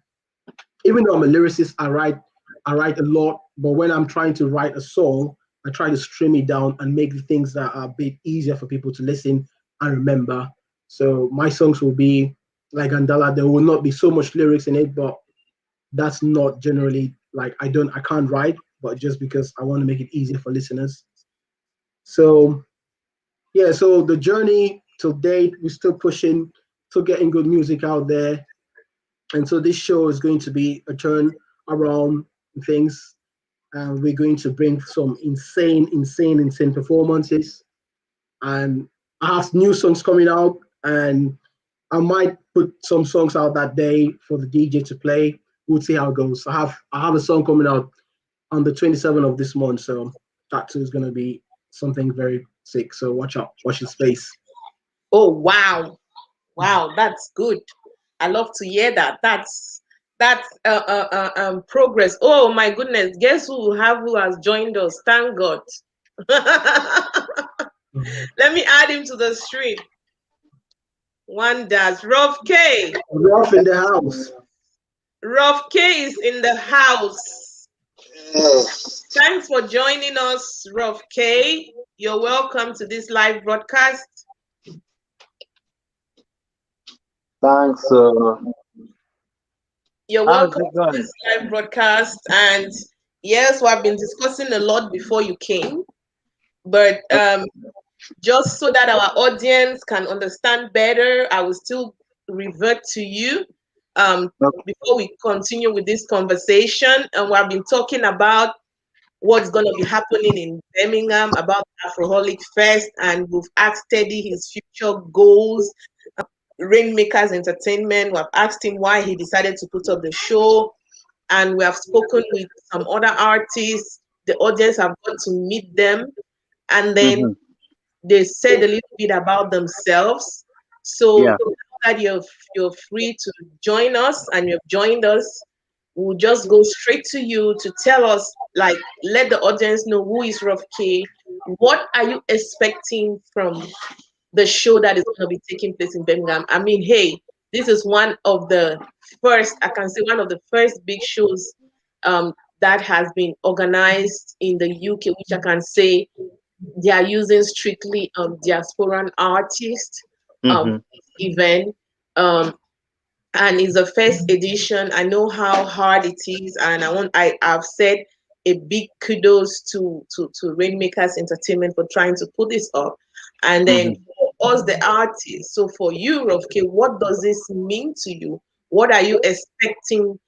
even though I'm a lyricist, I write a lot, but when I'm trying to write a song, I try to stream it down and make the things that are a bit easier for people to listen and remember. So my songs will be like Andala. There will not be so much lyrics in it, but that's not generally like I can't write, but just because I want to make it easier for listeners. So yeah, so the journey till date, we're still pushing, still getting good music out there. And so this show is going to be a turn around things. We're going to bring some insane performances. And I have new songs coming out, and I might put some songs out that day for the DJ to play. We'll see how it goes. I have a song coming out on the 27th of this month, so that too is going to be something very sick. So watch out, watch your space. Oh wow, wow, that's good. I love to hear that. That's progress. Oh my goodness, guess who has joined us? Thank God. Let me add him to the stream. One does. Rough K. Rough in the house. Rough K is in the house. Thanks for joining us, Rough K. You're welcome to this live broadcast. Thanks. You're How's welcome it to going? this live broadcast. And yes, we have been discussing a lot before you came, but just so that our audience can understand better, I will still revert to you before we continue with this conversation. And we have been talking about what's going to be happening in Birmingham, about Afroholic Fest, and we've asked Teddy his future goals. Rainmakers Entertainment, we have asked him why he decided to put up the show, and we have spoken with some other artists. The audience have got to meet them, and then Mm-hmm. they said a little bit about themselves. So Yeah. now that you're free to join us and you've joined us, we'll just go straight to you to tell us, like, let the audience know who is Rough K. What are you expecting from the show that is going to be taking place in Birmingham. I mean, hey, this is one of the first, I can say, one of the first big shows that has been organized in the UK, which I can say they are using strictly diasporan artists Mm-hmm. event. Um, and it's the first edition. I know how hard it is, and I've said a big kudos to Rainmakers Entertainment for trying to put this up. And Mm-hmm. then for us, the artists. So for you, Rovke, what does this mean to you? What are you expecting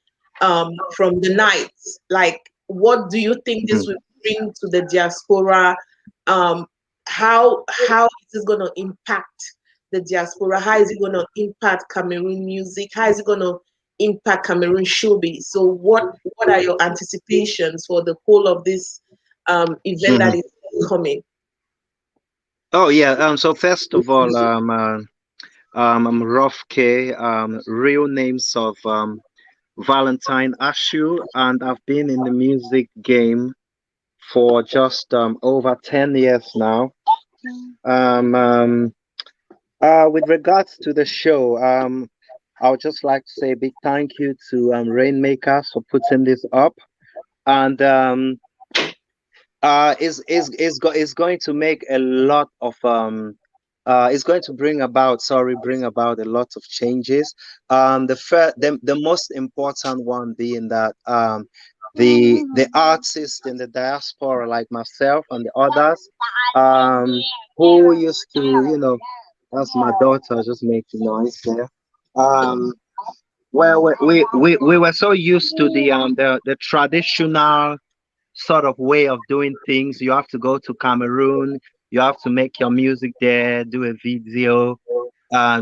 from the night? Like, what do you think Mm-hmm. this will bring to the diaspora? Um, how is this going to impact the diaspora? How is it going to impact Cameroon music? How is it going to impact Cameroon showbiz? So what are your anticipations for the whole of this event Mm-hmm. that is coming? Oh yeah. So first of all, I'm Rough K. Real names of Valentine Ashu, and I've been in the music game for just over 10 years now. Um, um, with regards to the show, I would just like to say a big thank you to Rainmakers for putting this up, and is going to make a lot of it's going to bring about a lot of changes. The most important one being that the artists in the diaspora like myself and the others who used to, that's my daughter just making noise there. um well, we were so used to the traditional sort of way of doing things. You have to go to Cameroon, you have to make your music there, do a video,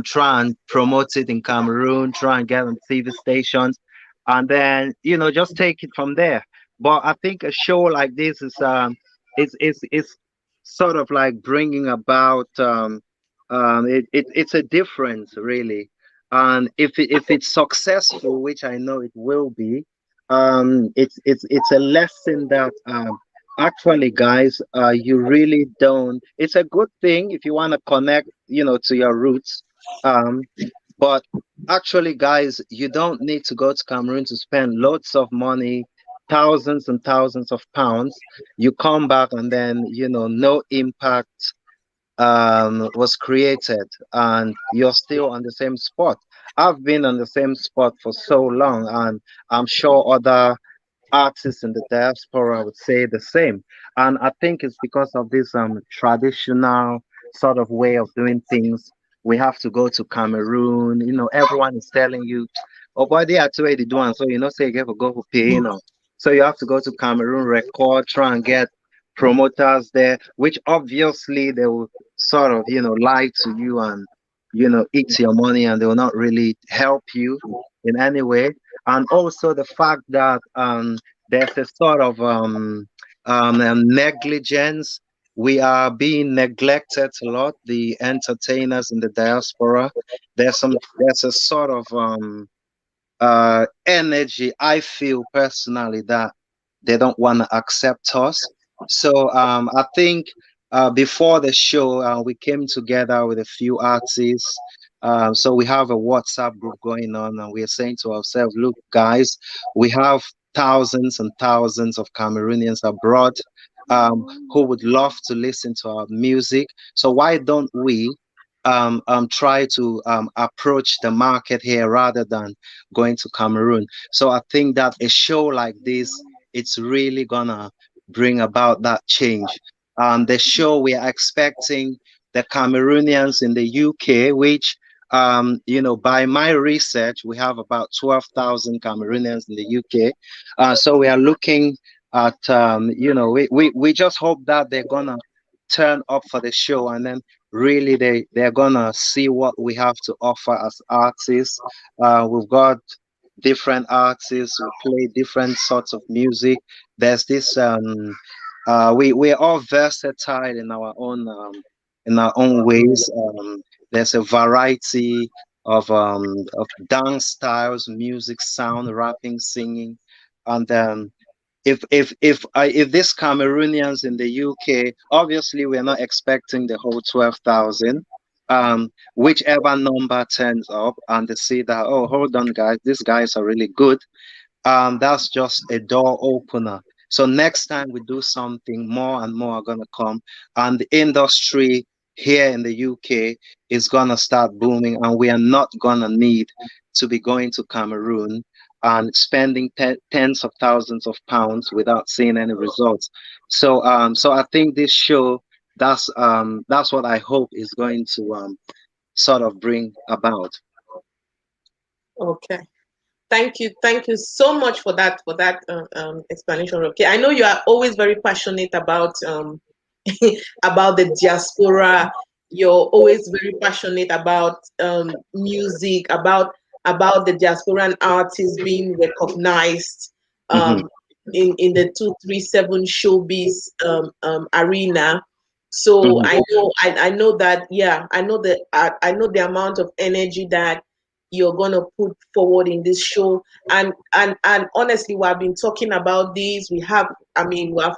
try and promote it in Cameroon, try and get on TV stations, and then just take it from there. But I think a show like this is sort of like bringing about it's a difference really, and if it's successful, which I know it will be, it's a lesson that actually guys, you really don't, it's a good thing if you want to connect to your roots, um but actually guys, you don't need to go to Cameroon to spend loads of money, thousands and thousands of pounds. You come back and then no impact was created, and you're still on the same spot. I've been on the same spot for so long, and I'm sure other artists in the diaspora would say the same. And I think it's because of this traditional sort of way of doing things. We have to go to Cameroon. Everyone is telling you, oh boy, they are too ready to do, and so say you have to go for pay. So you have to go to Cameroon, record, try and get promoters there, which obviously they will sort of lie to you and eat your money, and they will not really help you in any way. And also the fact that there's a sort of negligence. We are being neglected a lot, the entertainers in the diaspora. There's a sort of energy, I feel personally, that they don't want to accept us. So I think before the show, we came together with a few artists. So we have a WhatsApp group going on, and we are saying to ourselves, look, guys, we have thousands and thousands of Cameroonians abroad who would love to listen to our music. So why don't we try to approach the market here rather than going to Cameroon? So I think that a show like this, it's really gonna bring about that change. The show, we are expecting the Cameroonians in the UK, which by my research, we have about 12,000 Cameroonians in the UK. So we are looking at, we just hope that they're gonna turn up for the show, and then really they're gonna see what we have to offer as artists. We've got different artists who play different sorts of music. There's this we're all versatile in our own ways. There's a variety of dance styles, music, sound, rapping, singing, and if this Cameroonians in the UK, obviously we're not expecting the whole 12,000. whichever number turns up and they see that, oh, hold on, guys, these guys are really good, that's just a door opener. So next time we do something, more and more are gonna come, and the industry here in the UK is gonna start booming, and we are not gonna need to be going to Cameroon and spending tens of thousands of pounds without seeing any results. So I think this show, that's what I hope is going to sort of bring about. Okay. Thank you so much for that explanation. Okay, I know you are always very passionate about about the diaspora. You're always very passionate about music, about the diasporan artists being recognized Mhm, um, in the 237 showbiz arena. So mhm, I know that, yeah, I know the amount of energy that you're gonna put forward in this show. And honestly, we have been talking about this. We have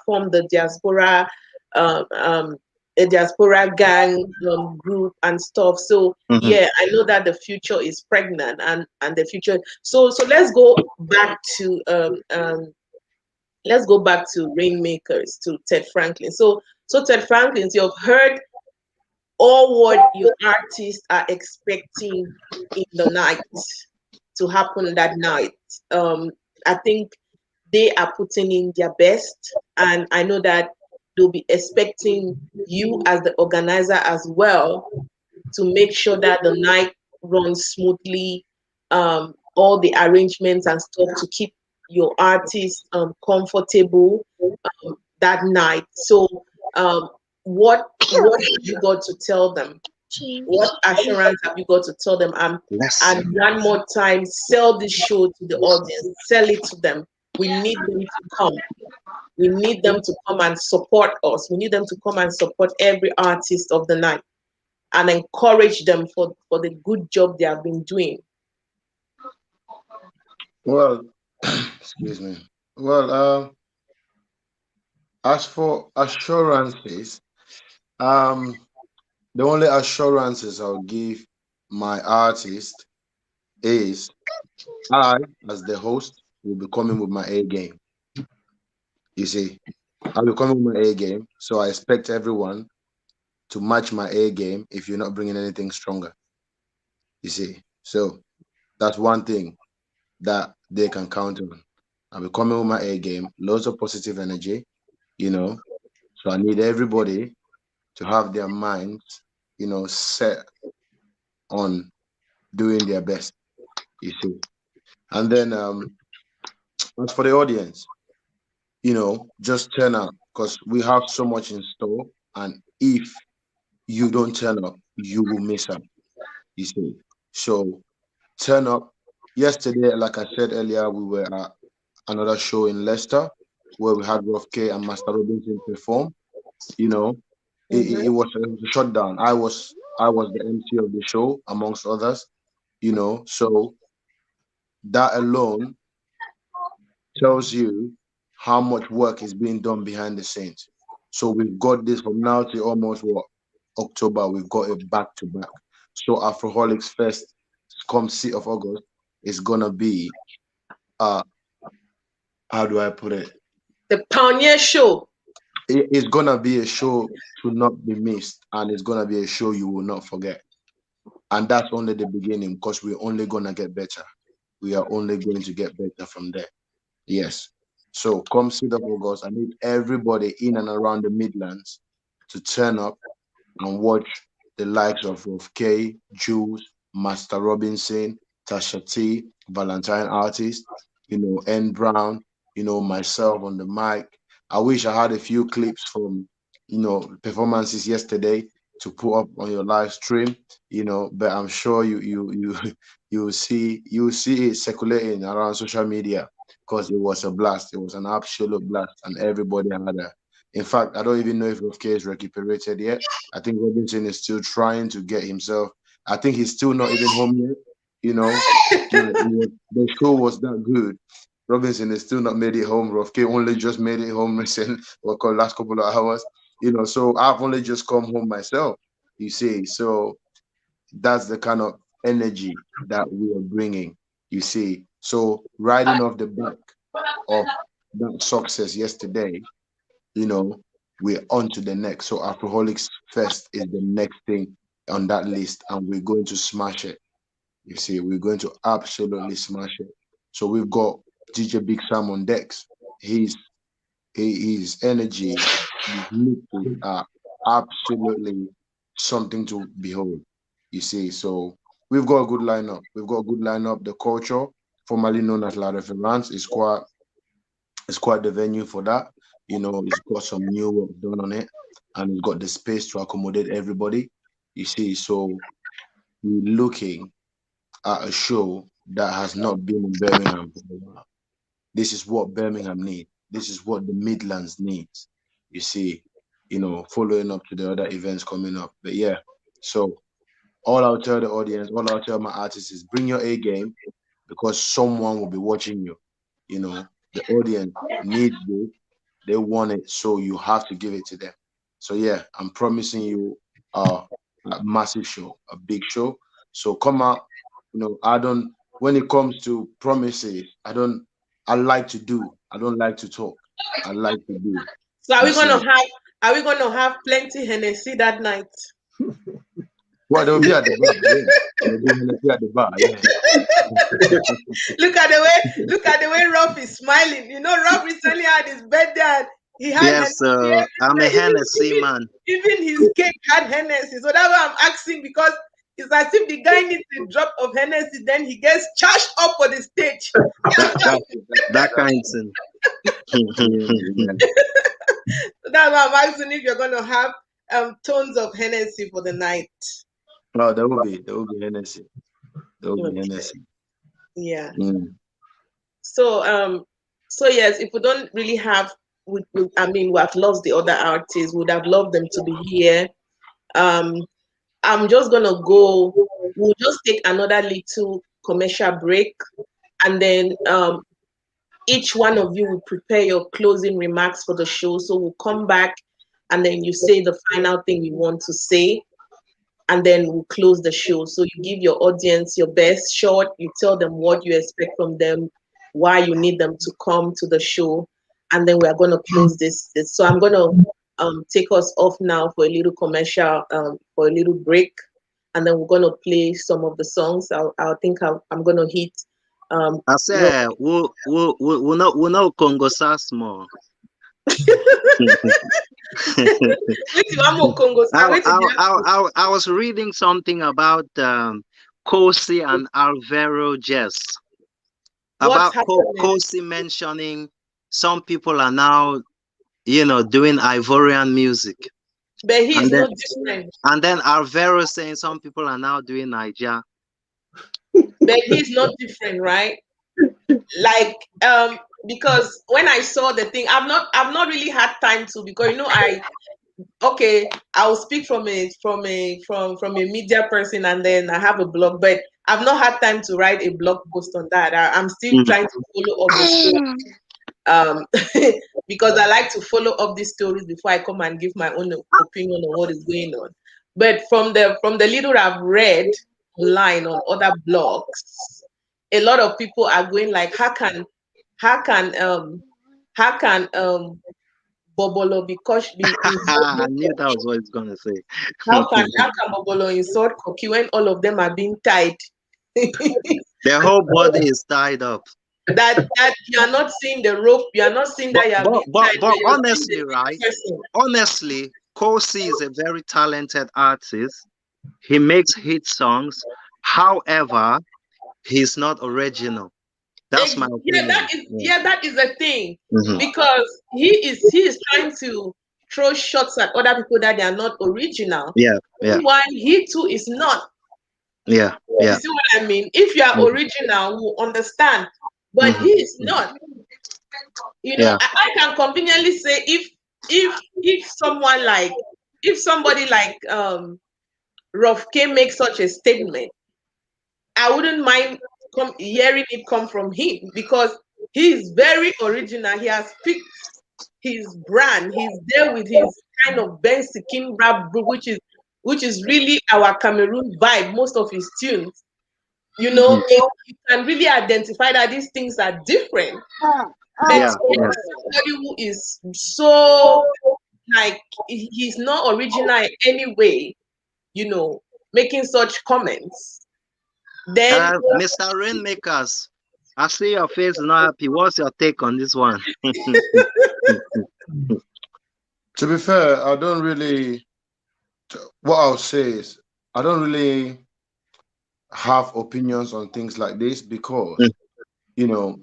formed the diaspora um, um, a diaspora gang group and stuff. So mhm. yeah, I know that the future is pregnant, and the future. So let's go back to Rainmakers, to Ted Franklin. So Ted Franklin, you've heard all what your artists are expecting in the night to happen that night. I think they are putting in their best, and I know that they'll be expecting you as the organizer as well to make sure that the night runs smoothly, all the arrangements and stuff to keep your artists comfortable that night. So, um, what have you got to tell them? What assurance have you got to tell them? And Listen. one more time, sell this show to the audience. Sell it to them. We need them to come. We need them to come and support us. We need them to come and support every artist of the night and encourage them for the good job they have been doing. Well, excuse me. Well, as for assurances, um, the only assurances I'll give my artist is I, as the host, will be coming with my A game. You see, I'll be coming with my A game, so I expect everyone to match my A game if you're not bringing anything stronger. You see, so that's one thing that they can count on. I'll be coming with my A game, loads of positive energy, you know. So I need everybody to have their minds, set on doing their best, you see. And then as for the audience, just turn up because we have so much in store. And if you don't turn up, you will miss out, you see. So turn up. Yesterday, like I said earlier, we were at another show in Leicester where we had Rough K and Master Robinson perform. You know, it was a shutdown. I was the MC of the show amongst others. So that alone tells you how much work is being done behind the scenes. So we've got this from now to almost what, October. We've got it back to back. So Afroholics Fest, come 6th of August, is gonna be uh how do I put it? The Pioneer Show. It's gonna be a show to not be missed, and it's gonna be a show you will not forget. And that's only the beginning because we're only gonna get better. We are only going to get better from there. Yes. So come 6th of August. I need everybody in and around the Midlands to turn up and watch the likes of Rolf K, Jules, Master Robinson, Tasha T, Valentine Artist, N Brown, myself on the mic. I wish I had a few clips from, performances yesterday to put up on your live stream, but I'm sure you see it circulating around social media because it was a blast. It was an absolute blast, and everybody had a. In fact, I don't even know if Rolf K is recuperated yet. I think Robinson is still trying to get himself. I think he's still not even home yet. The show was that good. Robinson is still not made it home. Rofke only just made it home recently, last couple of hours. So I've only just come home myself. You see, so that's the kind of energy that we are bringing. You see, so riding off the back of that success yesterday, we're on to the next. So Afroholics Fest is the next thing on that list, and we're going to smash it. You see, we're going to absolutely smash it. So we've got DJ Big Sam on decks. His energy, his mixes are absolutely something to behold. You see, so we've got a good lineup. We've got a good lineup. The culture, formerly known as La Reference, is quite the venue for that. It's got some new work done on it, and it's got the space to accommodate everybody. You see, so we're looking at a show that has not been in Birmingham for a while. This is what Birmingham needs. This is what the Midlands needs. You see, following up to the other events coming up. But yeah, so all I'll tell the audience, all I'll tell my artists is bring your A game, because someone will be watching you. The audience needs this. They want it, so you have to give it to them. So yeah, I'm promising you a massive show, a big show. So come out. When it comes to promises, I like to do. I don't like to talk. I like to do. So You see. are we gonna have plenty Hennessy that night? Well, they'll be at the bar, yeah. They'll be at the bar, yeah. Look at the way Ruff is smiling. Ruff recently had his birthday and he had Yes, Hennessy. I'm a Hennessy even, man. even his cake had Hennessy. So that's why I'm asking, because it's as if the guy needs a drop of Hennessy, then he gets charged up for the stage. That kind Yeah. So that's why I'm asking if you're gonna have tons of Hennessy for the night. No, there will be Hennessy. There will be Okay. Hennessy. Yeah. Mm. So yes, if we don't really have, we have lost the other artists. We would have loved them to be here. I'm just gonna go. We'll just take another little commercial break, and then each one of you will prepare your closing remarks for the show. So we'll come back, and then you say the final thing you want to say, and then we'll close the show. So you give your audience your best shot. You tell them what you expect from them, why you need them to come to the show, and then we are going to close this. So I'm going to take us off now for a little commercial, for a little break, and then we're going to play some of the songs. I think I'm going to hit. I say, we'll not Congo Sasmo. I was reading something about Kosi and Alvaro Jess. About Kosi mentioning some people are now, doing Ivorian music. But he's not different. And then Alvaro saying some people are now doing Niger. But he's not different, right? Like, because when I saw the thing, I've not really had time to, because I'll speak from a media person, and then I have a blog, but I've not had time to write a blog post on that. I'm still trying to follow up the story, because I like to follow up these stories before I come and give my own opinion on what is going on. But from the little I've read online on other blogs, a lot of people are going like, how can Bobolo because I knew that was what it's gonna say. how can Bobolo insult Koki when all of them are being tied? Their whole body is tied up. That you are not seeing the rope, you are not seeing that you are being tied. But honestly, right? Honestly, Kosi is a very talented artist. He makes hit songs. However, he's not original. That's my opinion. That is the thing. Because he is trying to throw shots at other people that they are not original. Yeah. While he too is not. Yeah. You see what I mean? If you are original, we'll understand. But he is not. I can conveniently say if somebody like Rough K makes such a statement, I wouldn't mind hearing it come from him, because he is very original. He has picked his brand. He's there with his kind of Ben Sikin rap group, which is which is really our Cameroon vibe, most of his tunes, you know, you can really identify that these things are different. But somebody who is so like he's not original in any way, you know, making such comments. Then Mr. Rainmakers, I see your face is not happy. What's your take on this one? To be fair, I don't really. What I'll say is I don't really have opinions on things like this because, you know,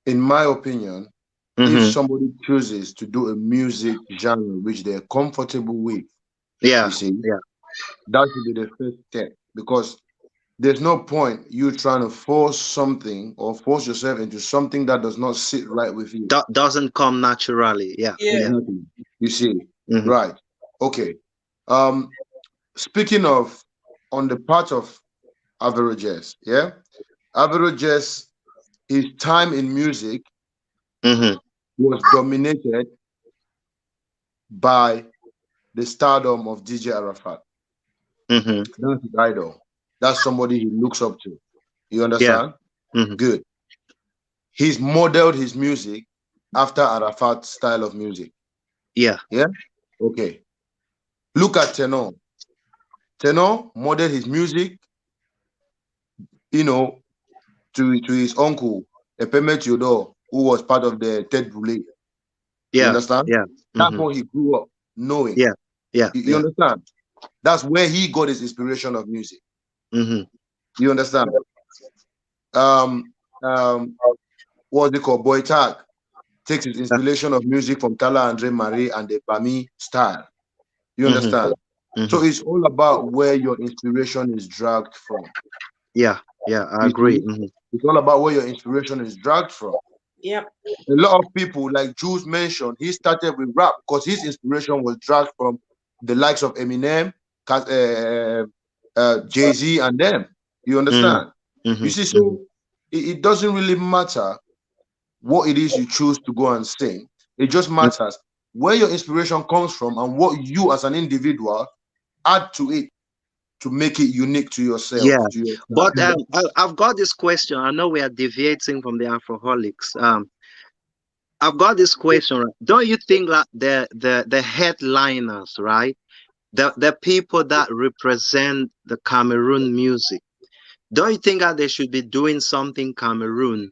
in my opinion, if somebody chooses to do a music genre which they're comfortable with, you see, that should be the first step, because there's no point you trying to force something or force yourself into something that does not sit right with you. That doesn't come naturally. Exactly. You see, right? Okay. Speaking of on the part of averages, averages, his time in music was dominated by the stardom of DJ Arafat. That's his idol. That's somebody he looks up to. You understand? Good. He's modeled his music after Arafat's style of music. Yeah? Okay. Look at Tenor. Tenor modeled his music, you know, to his uncle, Epeme Theodore, who was part of the Ted Boulay. You understand? That's what he grew up knowing. You understand? That's where he got his inspiration of music. You understand? What's it called? Boy Tag takes his inspiration of music from Tala Andre Marie and the Bami style. You understand? So it's all about where your inspiration is dragged from. I agree. It's all about where your inspiration is dragged from. Yep. A lot of people, like Jules mentioned, he started with rap because his inspiration was dragged from the likes of Eminem, Jay-Z, and them. You understand? You see, so it doesn't really matter what it is you choose to go and sing. It just matters where your inspiration comes from and what you as an individual add to it to make it unique to yourself. But I've got this question. I know we are deviating from the Afroholics. I've got this question. Don't you think that the headliners, right? The people that represent the Cameroon music, don't you think that they should be doing something Cameroon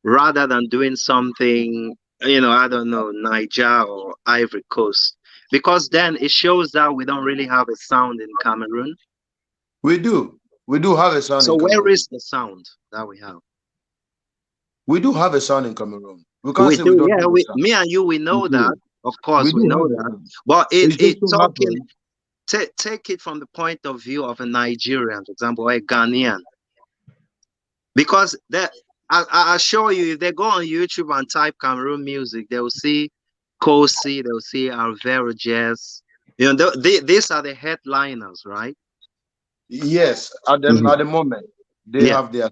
rather than doing something, you know, I don't know, Niger or Ivory Coast? Because then it shows that we don't really have a sound in Cameroon. We do have a sound. So where is the sound that we have? We do have a sound in Cameroon. We can't say we don't have a sound. Me and you, we know that. Of course, we know that. But take it from the point of view of a Nigerian, for example, or a Ghanaian. Because I assure you, if they go on YouTube and type Cameroon music, they will see Kosi, they will see Alvaro Jazz. You know, these are the headliners, right? Yes, at the moment they have their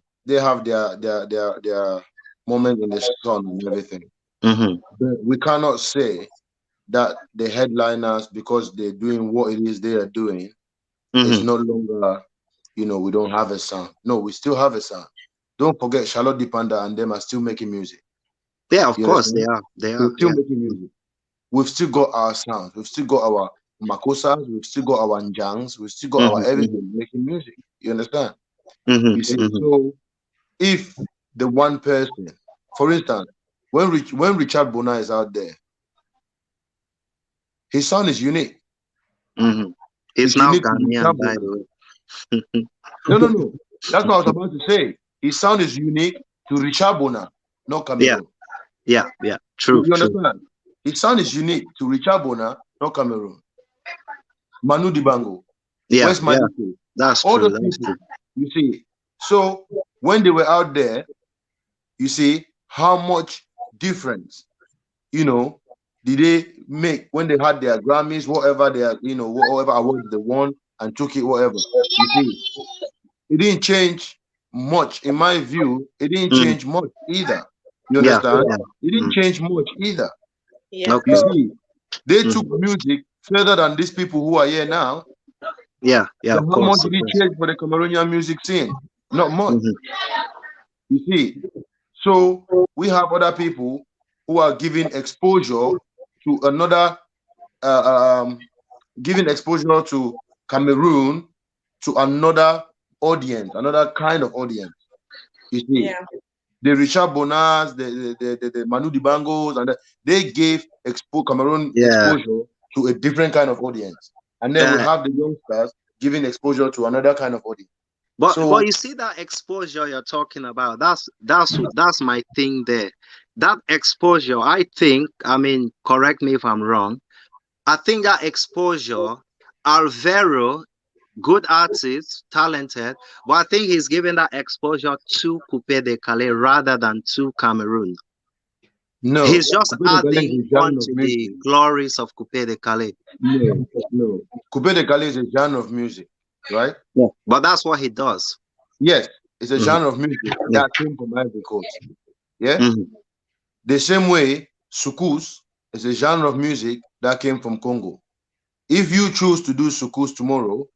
moment in the sun and everything. But we cannot say that the headliners, because they're doing what it is they are doing, it's no longer, you know, we don't have a sound. No, we still have a sound. Don't forget, Charlotte Dipanda and them are still making music. Yeah, of course they are. They're still making music. We've still got our sounds. We've still got our Makosas. We've still got our Njangs. We've still got our everything making music. You understand? You see, so if the one person, for instance, when Richard Bona is out there, his sound is unique. It's now Ghanaian, by the way. No. That's what I was about to say. His sound is unique to Richard Bona, not Cameroon. Yeah. True. You understand? His sound is unique to Richard Bona, not Cameroon. Manu Dibango. Where's my That's all true. those people, you see. So when they were out there, you see how much difference, you know, did they make when they had their Grammys, whatever they are, you know, whatever awards they won and took it, whatever. You see, it didn't change much. In my view, it didn't change much either. You understand? It didn't change much either. Yeah. You see, they took music further than these people who are here now. Yeah, So of how course. much did he change for the Cameroonian music scene? Not much. You see. So we have other people who are giving exposure to another, giving exposure to Cameroon to another audience, another kind of audience. You see, the Richard Bonas, the Manu Dibangos, and they gave Cameroon exposure to a different kind of audience, and then we have the youngsters giving exposure to another kind of audience. But you see that exposure you're talking about, that's my thing there. That exposure, I think, I mean, correct me if I'm wrong, I think that exposure, Alvaro, good artist, talented, but I think he's giving that exposure to Coupé de Calais rather than to Cameroon. No, he's just adding on to the glories of Coupé de Calais. No. Coupé de Calais is a genre of music, right? Yeah. But that's what he does. Yes, it's a genre of music that came from Ivory Coast. Yeah? The same way, soukous is a genre of music that came from Congo. If you choose to do soukous tomorrow,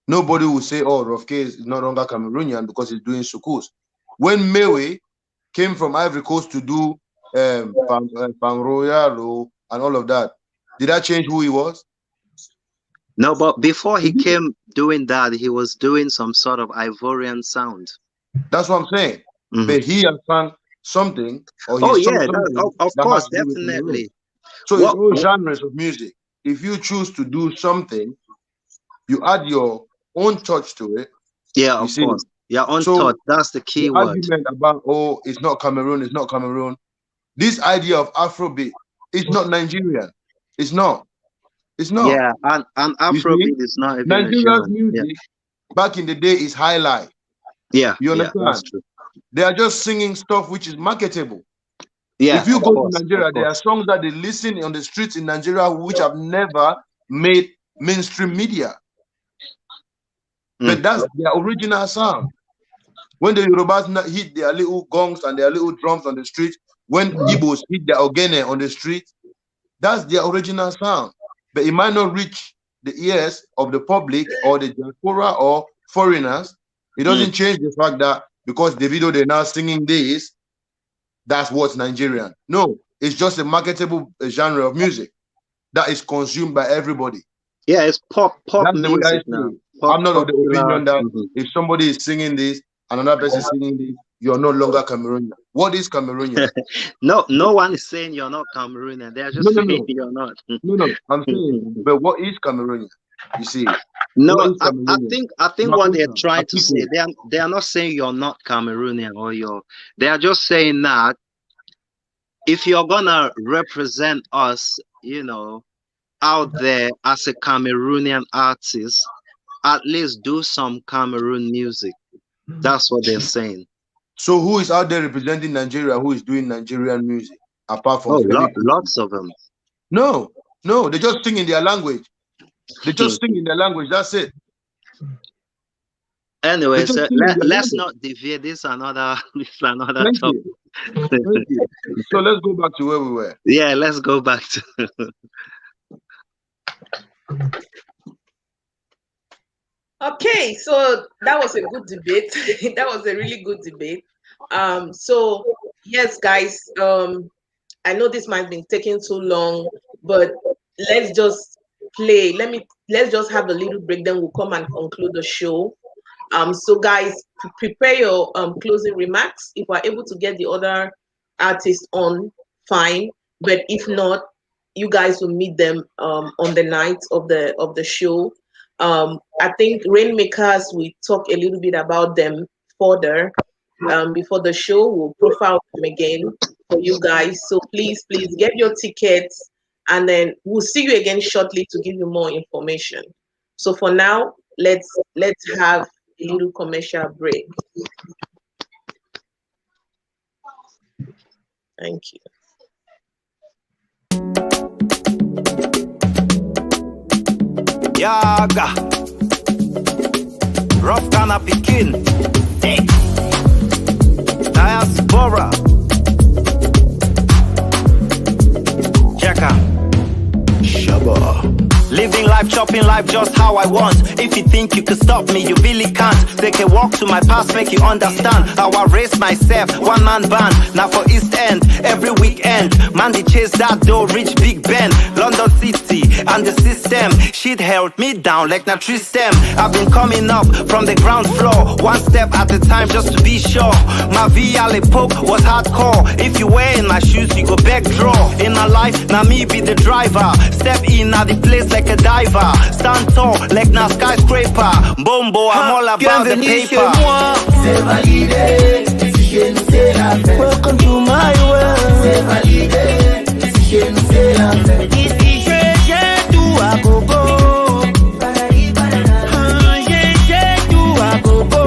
nobody will say, oh, Rofke is no longer Cameroonian because he's doing soukous. When Mewe came from Ivory Coast to do Pan Royal and all of that, did that change who he was? No, but before he came doing that, he was doing some sort of Ivorian sound. That's what I'm saying. But he has found something. Or of course, definitely. So it's all genres of music. If you choose to do something, you add your own touch to it. Yeah, of course. Your own touch. That's the key word. Argument about, oh, it's not Cameroon, it's not Cameroon. This idea of Afrobeat, it's not Nigerian. It's not. It's not. Yeah, and Afrobeat is not even Nigeria's music back in the day is highlight. Yeah. You understand? Yeah, that's true. They are just singing stuff which is marketable. Yeah. If you go to Nigeria, there are songs that they listen on the streets in Nigeria which have never made mainstream media. But that's their original sound. When the Yorubas hit their little gongs and their little drums on the street, when Igbos hit their ogene on the street, that's their original sound. But it might not reach the ears of the public or the diaspora or foreigners. It doesn't change the fact that because the video they're now singing this, that's what's Nigerian. No, it's just a marketable genre of music that is consumed by everybody. Yeah, it's pop that's music the way now. I'm not of the opinion that if somebody is singing this and another person is singing this, you're no longer Cameroonian. What is Cameroonian? No one is saying you're not Cameroonian. They're just saying you're not. No, I'm saying, but what is Cameroonian? You see? No, I think what they're trying to say, they are not saying you're not Cameroonian or they are just saying that if you're gonna represent us, out there as a Cameroonian artist, at least do some Cameroon music. That's what they're saying. So who is out there representing Nigeria? Who is doing Nigerian music apart from lots of them? No, they just sing in their language. They just sing in their language. That's it. Anyway, so let's not deviate. This another Thank topic. You. Thank you. So let's go back to where we were. Yeah, let's go back to. Okay, so that was a good debate. That was a really good debate. So yes, guys, I know this might have been taking too long, but let's just play. Let's just have a little break, then we'll come and conclude the show. So guys, prepare your closing remarks. If we're able to get the other artists on, fine. But if not, you guys will meet them on the night of the show. I think Rainmakers, we talk a little bit about them further before the show. We'll profile them again for you guys. So please get your tickets, and then we'll see you again shortly to give you more information. So for now, let's have a little commercial break. Thank you. Yaga Rough Ghana Pikin Diaspora Jacka Shabba I'm chopping life just how I want. If you think you could stop me, you really can't. Take a walk to my past, make you understand how I raised myself, one man band. Now for East End, every weekend, man they chase that door, reach Big Ben, London City, and the system. Shit held me down like Natristem. I've been coming up from the ground floor, one step at a time just to be sure. My vie à l'époque was hardcore. If you were in my shoes, you go back draw. In my life, now me be the driver. Step in at the place like a diver. Stand tall like na skyscraper. Bombo, I'm all about the paper. C'est validé, si chez nous c'est la fête. Welcome to my world. C'est validé, si chez nous c'est la fête. Ici j'ai tout à gogo. J'ai tout à gogo.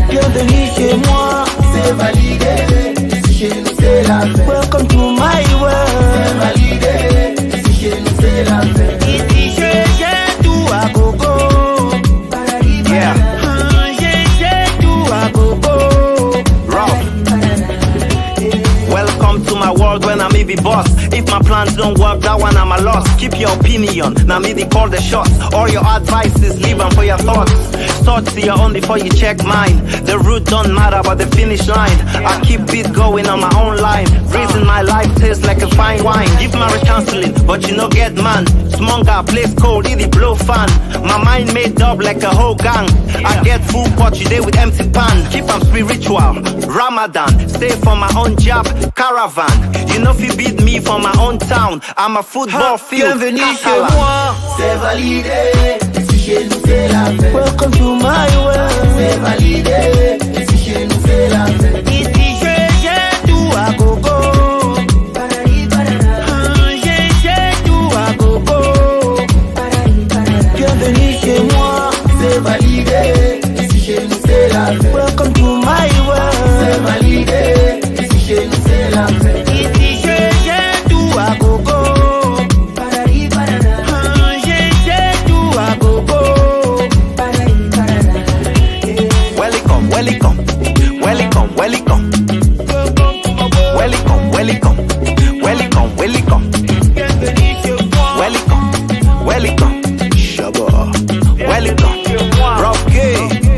Bienvenue chez moi. C'est validé, si chez nous c'est la fête. Welcome to my world. C'est validé, si chez nous c'est la fête. Ici j'ai tout à gogo. Yeah. Welcome to my world when I may be boss. If my plans don't work, that one I'm a loss. Keep your opinion, now me they call the shots. All your advices, leave them for your thoughts. Thoughts to your own before you check mine. The route don't matter, but the finish line. I keep it going on my own line. Raising my life tastes like a fine wine. Give marriage counseling, but you no get man. Smonger, place cold, it blow fan. My mind made up like a whole gang. I get full pot, you day with empty pan. Keep am spiritual, Ramadan. Stay for my own job, caravan. You know if you beat me for my own town, I'm a football field. Bienvenue chez moi, c'est validé. Si chez nous c'est la fête. Welcome to my world. C'est validé. Si chez nous c'est la fête. Ici j'ai tout à gogo. J'ai tout à gogo. Bienvenue chez moi, c'est validé. Si chez nous c'est la fête. Welcome to my world. C'est validé. Si chez nous c'est la fête. Ici j'ai tout à gogo. J'ai tout à gogo. Welcome, welcome, welcome, welcome. Welcome, welcome, welcome, welcome. Welcome, welcome. Shabba, welcome. Rocky,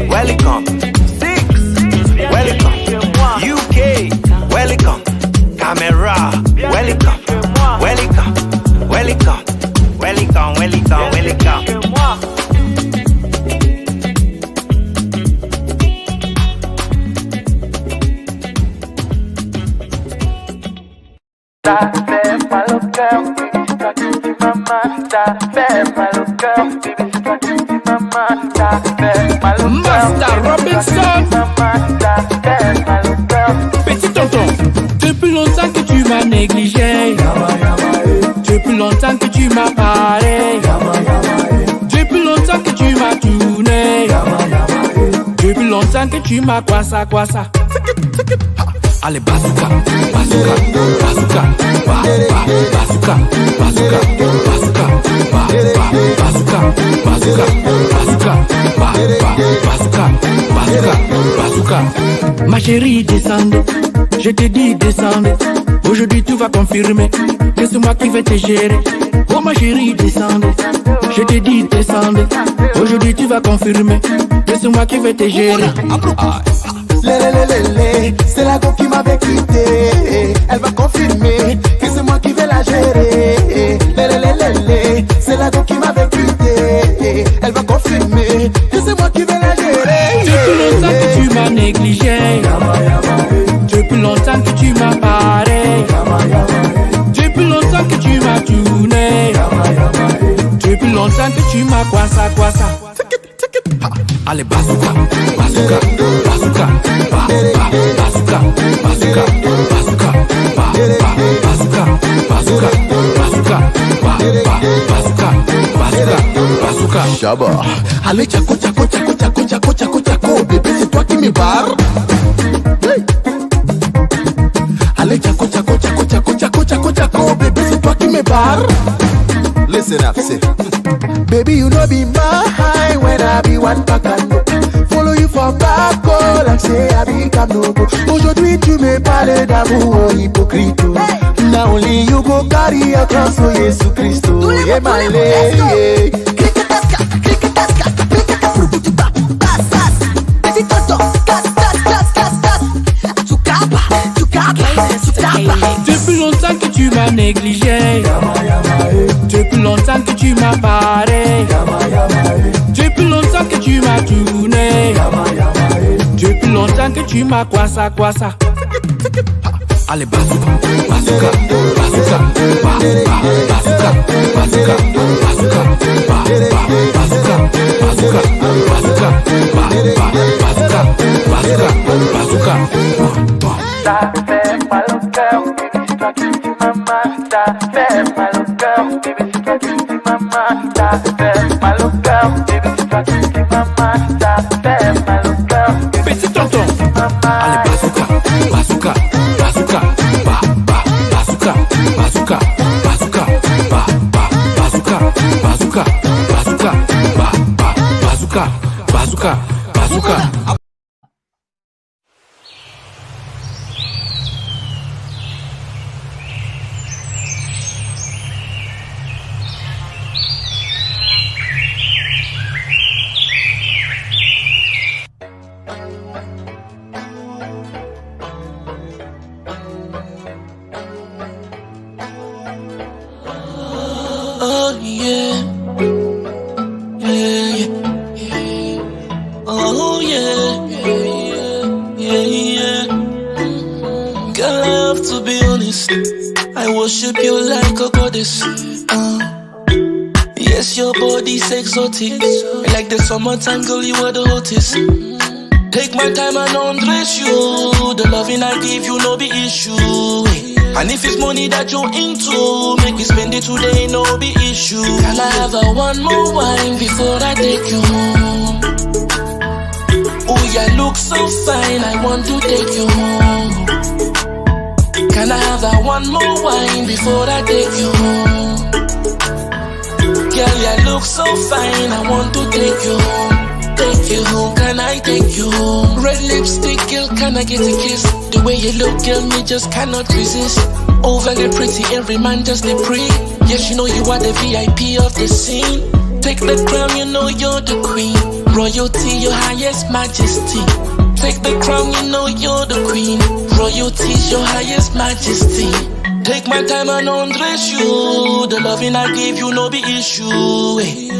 welcome. Six, welcome. UK, welcome. Camera, welcome. Welcome, welcome, welcome, welcome, welcome. Ça fait mal au cœur, baby, c'est toi qui dis maman. Ça fait mal au cœur, baby, c'est toi qui dis maman. Ça fait mal au cœur, Master Robinson. maman. Ça fait mal au cœur. Petit tonton, depuis longtemps que tu m'as négligé. Depuis longtemps que tu m'as parlé. Depuis longtemps que tu m'as tourné. Depuis longtemps que tu m'as quoi ça. Allez, bazooka, bazooka, bazooka, bazooka, bazooka, bazooka, bazooka, bazooka, bazooka, bazooka, bazooka. Ma chérie, descendez, je te dis descendez. Aujourd'hui tu vas confirmer que c'est moi qui vais te gérer. Oh ma chérie, descendez, je te dis descendez. Aujourd'hui tu vas confirmer que c'est moi qui vais te gérer. C'est la go qui m'avait quitté. Elle va confirmer que c'est moi qui vais la gérer. C'est la go qui m'avait quitté. Elle va confirmer que c'est moi qui vais la gérer. Depuis longtemps que tu m'as négligé. Depuis longtemps que tu m'as parlé. Depuis longtemps que tu m'as tourné. Depuis longtemps que tu m'as quoi ça. Allez, bazooka, bazooka, bazooka, bazooka, bazooka, bazooka, bazooka, bazooka, bazooka, bazooka, bazooka. Shabba. Allez, tchako, bébé, c'est toi qui me barre. Allez, tchako, bébé, c'est toi qui me barre. Listen up, say. Baby, you know be my when I be one pack and go. Follow you for back, oh, like say I be Kamnobo. Aujourd'hui tu me parles d'amour hypocrite. Now only you go carry across, oh Jesus Christo, yeah, my lady. Depuis longtemps que tu m'as négligé, depuis longtemps que tu m'as paré, depuis longtemps que tu m'as tourné, depuis longtemps que tu m'as quoi ça. Allez, bazooka, bazooka, bazooka, bazooka, bazooka, bazooka, bazooka, bazooka, bazooka, bazooka, bazooka. Ça fait mal au cœur, baby, c'est toi qui dis maman. Ça fait mal au cœur, baby, c'est toi qui dis maman. Ça fait mal au cœur, baby, c'est toi qui dis maman. Ça fait mal au cœur, petit tonton. Allez, bazooka, bazooka, bazooka, bazooka, bazooka, bazooka, bazooka, bazooka, bazooka, bazooka, bazooka, bazooka. Oh yeah, yeah, yeah. Oh yeah, yeah. Girl, I have to be honest. I worship you like a goddess. Yes, your body's exotic. Like the summertime, girl, you are the hottest. Take my time and undress you. The loving I give you, no be issue. And if it's money that you're into, make me spend it today, no be issue. Can I have one more wine before I take you home? Oh, you look so fine, I want to take you home. Can I have one more wine before I take you home? Girl, you look so fine, I want to take you home. Take you home, can I take you home? Red lipstick, girl, can I get a kiss? The way you look, girl, me just cannot resist. Oh, very pretty, every man just a pray. Yes, you know you are the VIP of the scene. Take the crown, you know you're the queen. Royalty, your highest majesty. Take the crown, you know you're the queen. Royalty's your highest majesty. Take my time and undress you. The loving I give you, no be issue.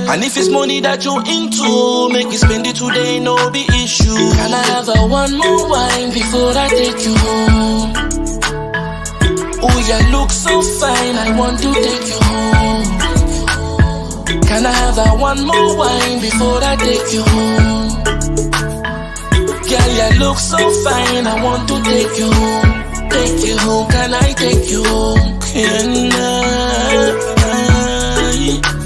And if it's money that you're into, make me spend it today, no be issue. Can I have one more wine before I take you home? Oh, you look so fine, I want to take you home. Can I have one more wine before I take you home? Girl, you look so fine, I want to take you home. Take you home, can I take you home?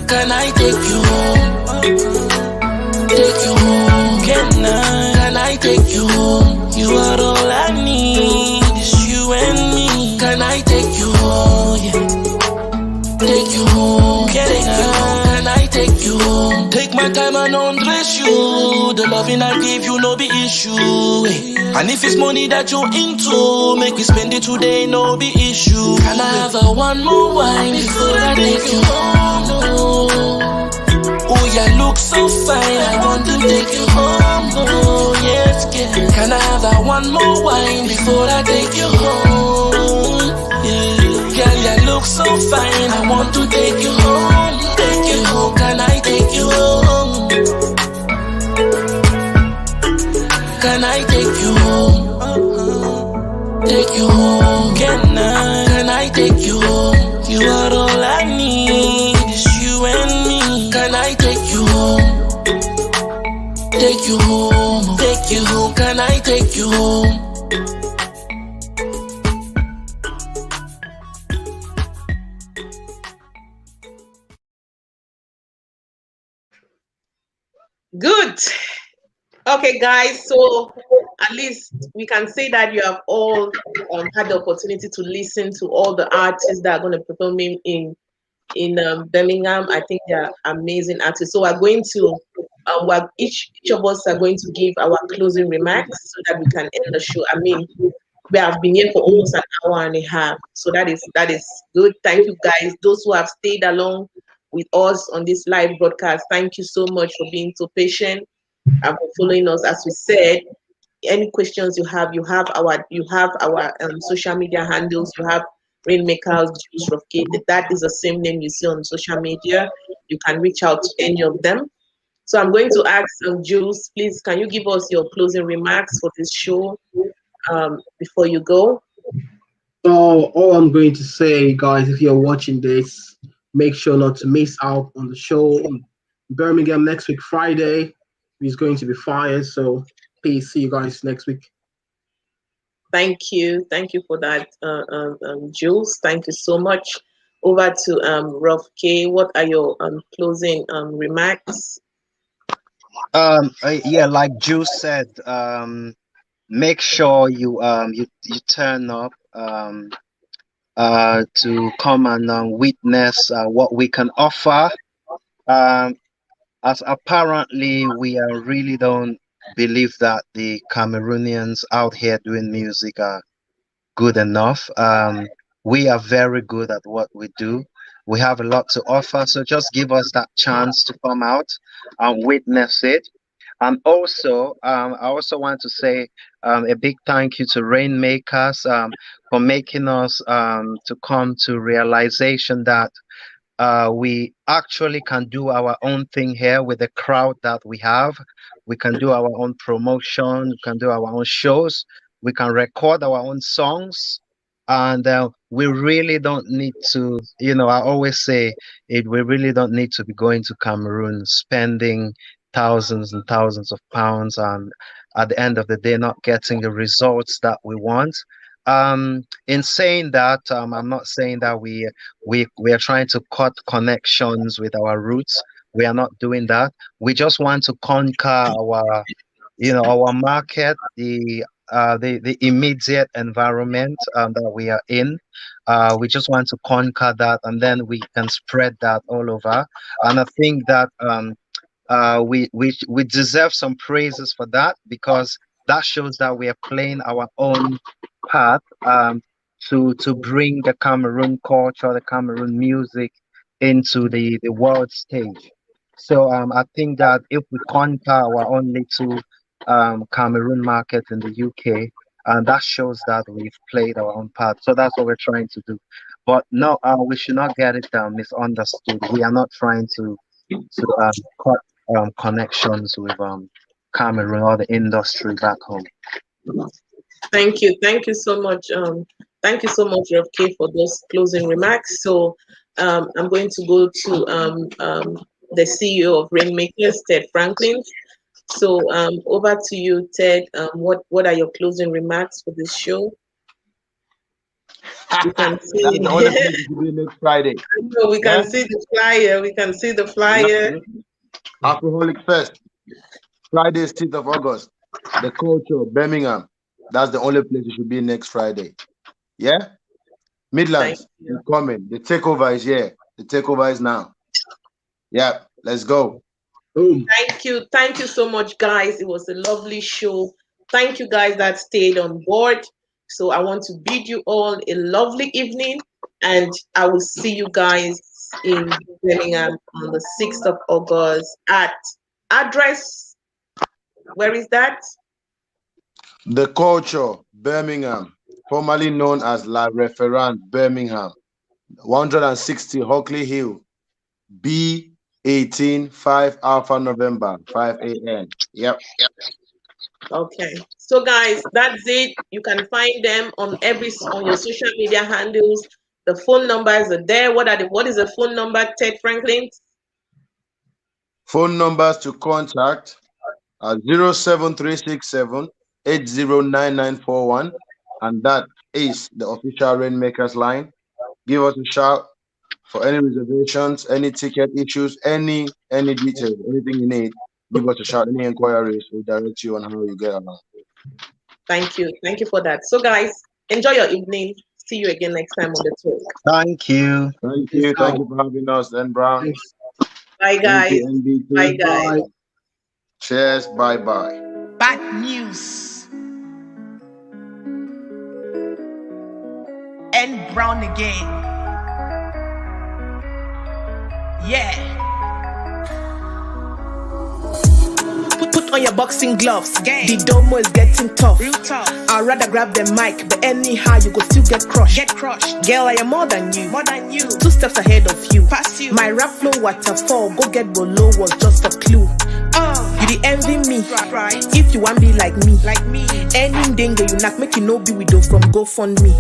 Can I take you home? Take you home, can I take you home? You are all I need, it's you and me. Can I take you home? Yeah. Take you home, can I take you home? Take my time and undress you. The loving I give you, no be issue. And if it's money that you're into, make me spend it today, no be issue. Can I have one more wine before I take you home? Oh, you look so fine, I want to take you home. Oh, yes, girl. Can I have one more wine before I take you home? Yeah. Girl, you look so fine, I want to take you home. Take you home, can I take you home? Can I take you home? Take you home, can I take you home? You are all I need, it's you and me. Can I take you home? Take you home, take you home, can I take you home? Good. Okay, guys. So at least we can say that you have all had the opportunity to listen to all the artists that are going to perform in Birmingham. I think they are amazing artists. So we're going to each of us are going to give our closing remarks so that we can end the show. I mean, We have been here for almost an hour and a half. So that is good. Thank you guys. Those who have stayed along with us on this live broadcast, thank you so much for being so patient and for following us. As we said, any questions you have our social media handles. You have Rainmakers, Juice, Rough Kid. That is the same name you see on social media. You can reach out to any of them. So I'm going to ask Jules, please, can you give us your closing remarks for this show before you go? So all I'm going to say, guys, if you're watching this, make sure not to miss out on the show in Birmingham next week, Friday. It's going to be fire. So please see you guys next week. Thank you for that, Jules. Thank you so much. Over to Rough K. What are your closing remarks? Yeah, like Jules said, make sure you turn up to come and witness what we can offer. As apparently we really don't believe that the Cameroonians out here doing music are good enough. We are very good at what we do. We have a lot to offer, so just give us that chance to come out and witness it. And also, I also want to say a big thank you to Rainmakers for making us to come to realization that we actually can do our own thing here with the crowd that we have. We can do our own promotion, we can do our own shows, we can record our own songs, and we really don't need to, I always say it, we really don't need to be going to Cameroon, spending thousands and thousands of pounds, and at the end of the day, not getting the results that we want. In saying that, I'm not saying that we are trying to cut connections with our roots. We are not doing that. We just want to conquer our market, the immediate environment that we are in. We just want to conquer that, and then we can spread that all over. And I think that we deserve some praises for that, because that shows that we are playing our own part to bring the Cameroon culture, the Cameroon music into the world stage. So I think that if we conquer our own little Cameroon market in the UK, and that shows that we've played our own part. So that's what we're trying to do. But no, we should not get it misunderstood. We are not trying to cut connections with Cameroon or the industry back home. Thank you so much. Thank you so much, Rev K, for those closing remarks. So I'm going to go to the CEO of Rainmakers, Ted Franklin. So over to you, Ted. What are your closing remarks for this show? You can see that's the only place to be next Friday. We can see the flyer. We can see the flyer. Afroholics Fest, Friday, 6th of August. The culture, Birmingham. That's the only place you should be next Friday. Yeah? Midlands, you're coming. The takeover is here. The takeover is now. Yeah, let's go. Boom. Thank you so much, guys. It was a lovely show. Thank you guys that stayed on board. So I want to bid you all a lovely evening, and I will see you guys in Birmingham on the 6th of August at address. Where is that? The Culture, Birmingham, formerly known as La Reference, Birmingham, 160 Hockley Hill, B18 5 Alpha November, 5 a.m. Yep. Okay. So guys, that's it. You can find them on your social media handles. The phone numbers are there. What is the phone number, Ted Franklin? Phone numbers to contact are 07367 809941, and that is the official Rainmakers line. Give us a shout for any reservations, any ticket issues, any details, anything you need. Give us a shout. Any inquiries, we'll direct you on how you get along. Thank you for that. So guys, enjoy your evening. See you again next time on the talk. Thank you for having us, then Brown. Thanks. Bye guys. Bye guys. Cheers. Bye. Bad news. and Brown again. Yeah. Put on your boxing gloves. The domo is getting tough. Real tough. I'd rather grab the mic, but anyhow you go still get crushed. Girl, I am more than you. 2 steps ahead of you. Past you. My rap flow waterfall, go get below was just a clue. You the envy me, right? If you want be like me, any danger you knock, make you know be widow from GoFundMe.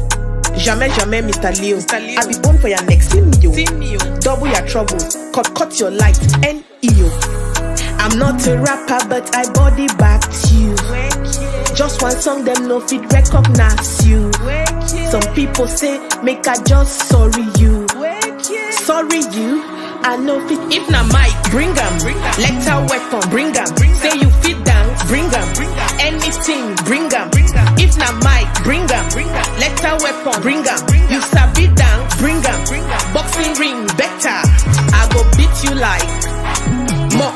Jamais, Mr. Leo. I be born for your next see me, yo. Double your trouble, cut your light, and EO. I'm not a rapper, but I body back you. Just one song, them no fit recognize you. Some people say, make I just sorry you. Sorry you, I know fit. If na mic, bring 'em. Lethal weapon, bring 'em. Say you fit dance, bring 'em. Anything, bring 'em. If na mic, bring 'em. Lethal weapon, bring 'em. You sabi dance, bring 'em. Boxing ring, better. I go beat you like mo.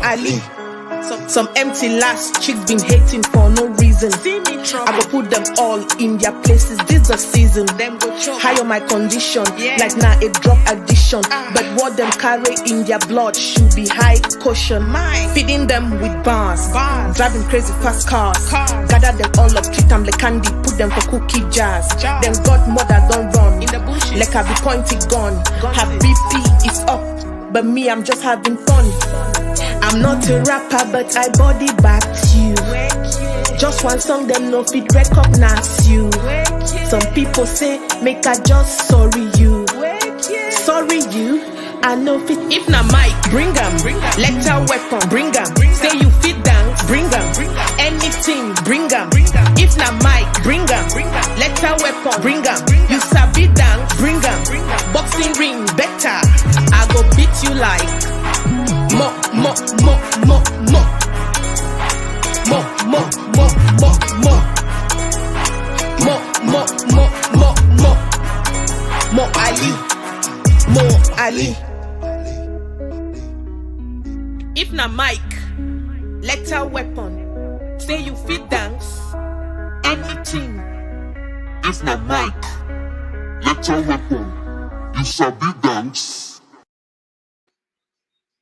Ali. Some empty last chicks been hating for no reason. I go put them all in their places. This the season. High on my condition, like now a drug addiction. But what them carry in their blood should be high caution. Feeding them with bars. Driving crazy fast cars. Gather them all up, treat them like candy, put them for cookie jars. Them godmother don't run in the bushes. Like I be pointed gun. Her BP is up, but me I'm just having fun. I'm not a rapper, but I body back you. Just one song, them no fit recognize you. Some people say, make I just sorry you. Sorry you, I know fit. If na mic, bring 'em. Lethal weapon, bring 'em. Say you fit dance, bring 'em. Anything, bring 'em. If na mic, bring 'em. Lethal weapon, bring 'em. You sabi dance, bring 'em. Boxing ring, better. I go beat you like mo. Ali. If na mic, lethal weapon. Say you fit dance. Anything. If na mic, lethal weapon. You sabi dance.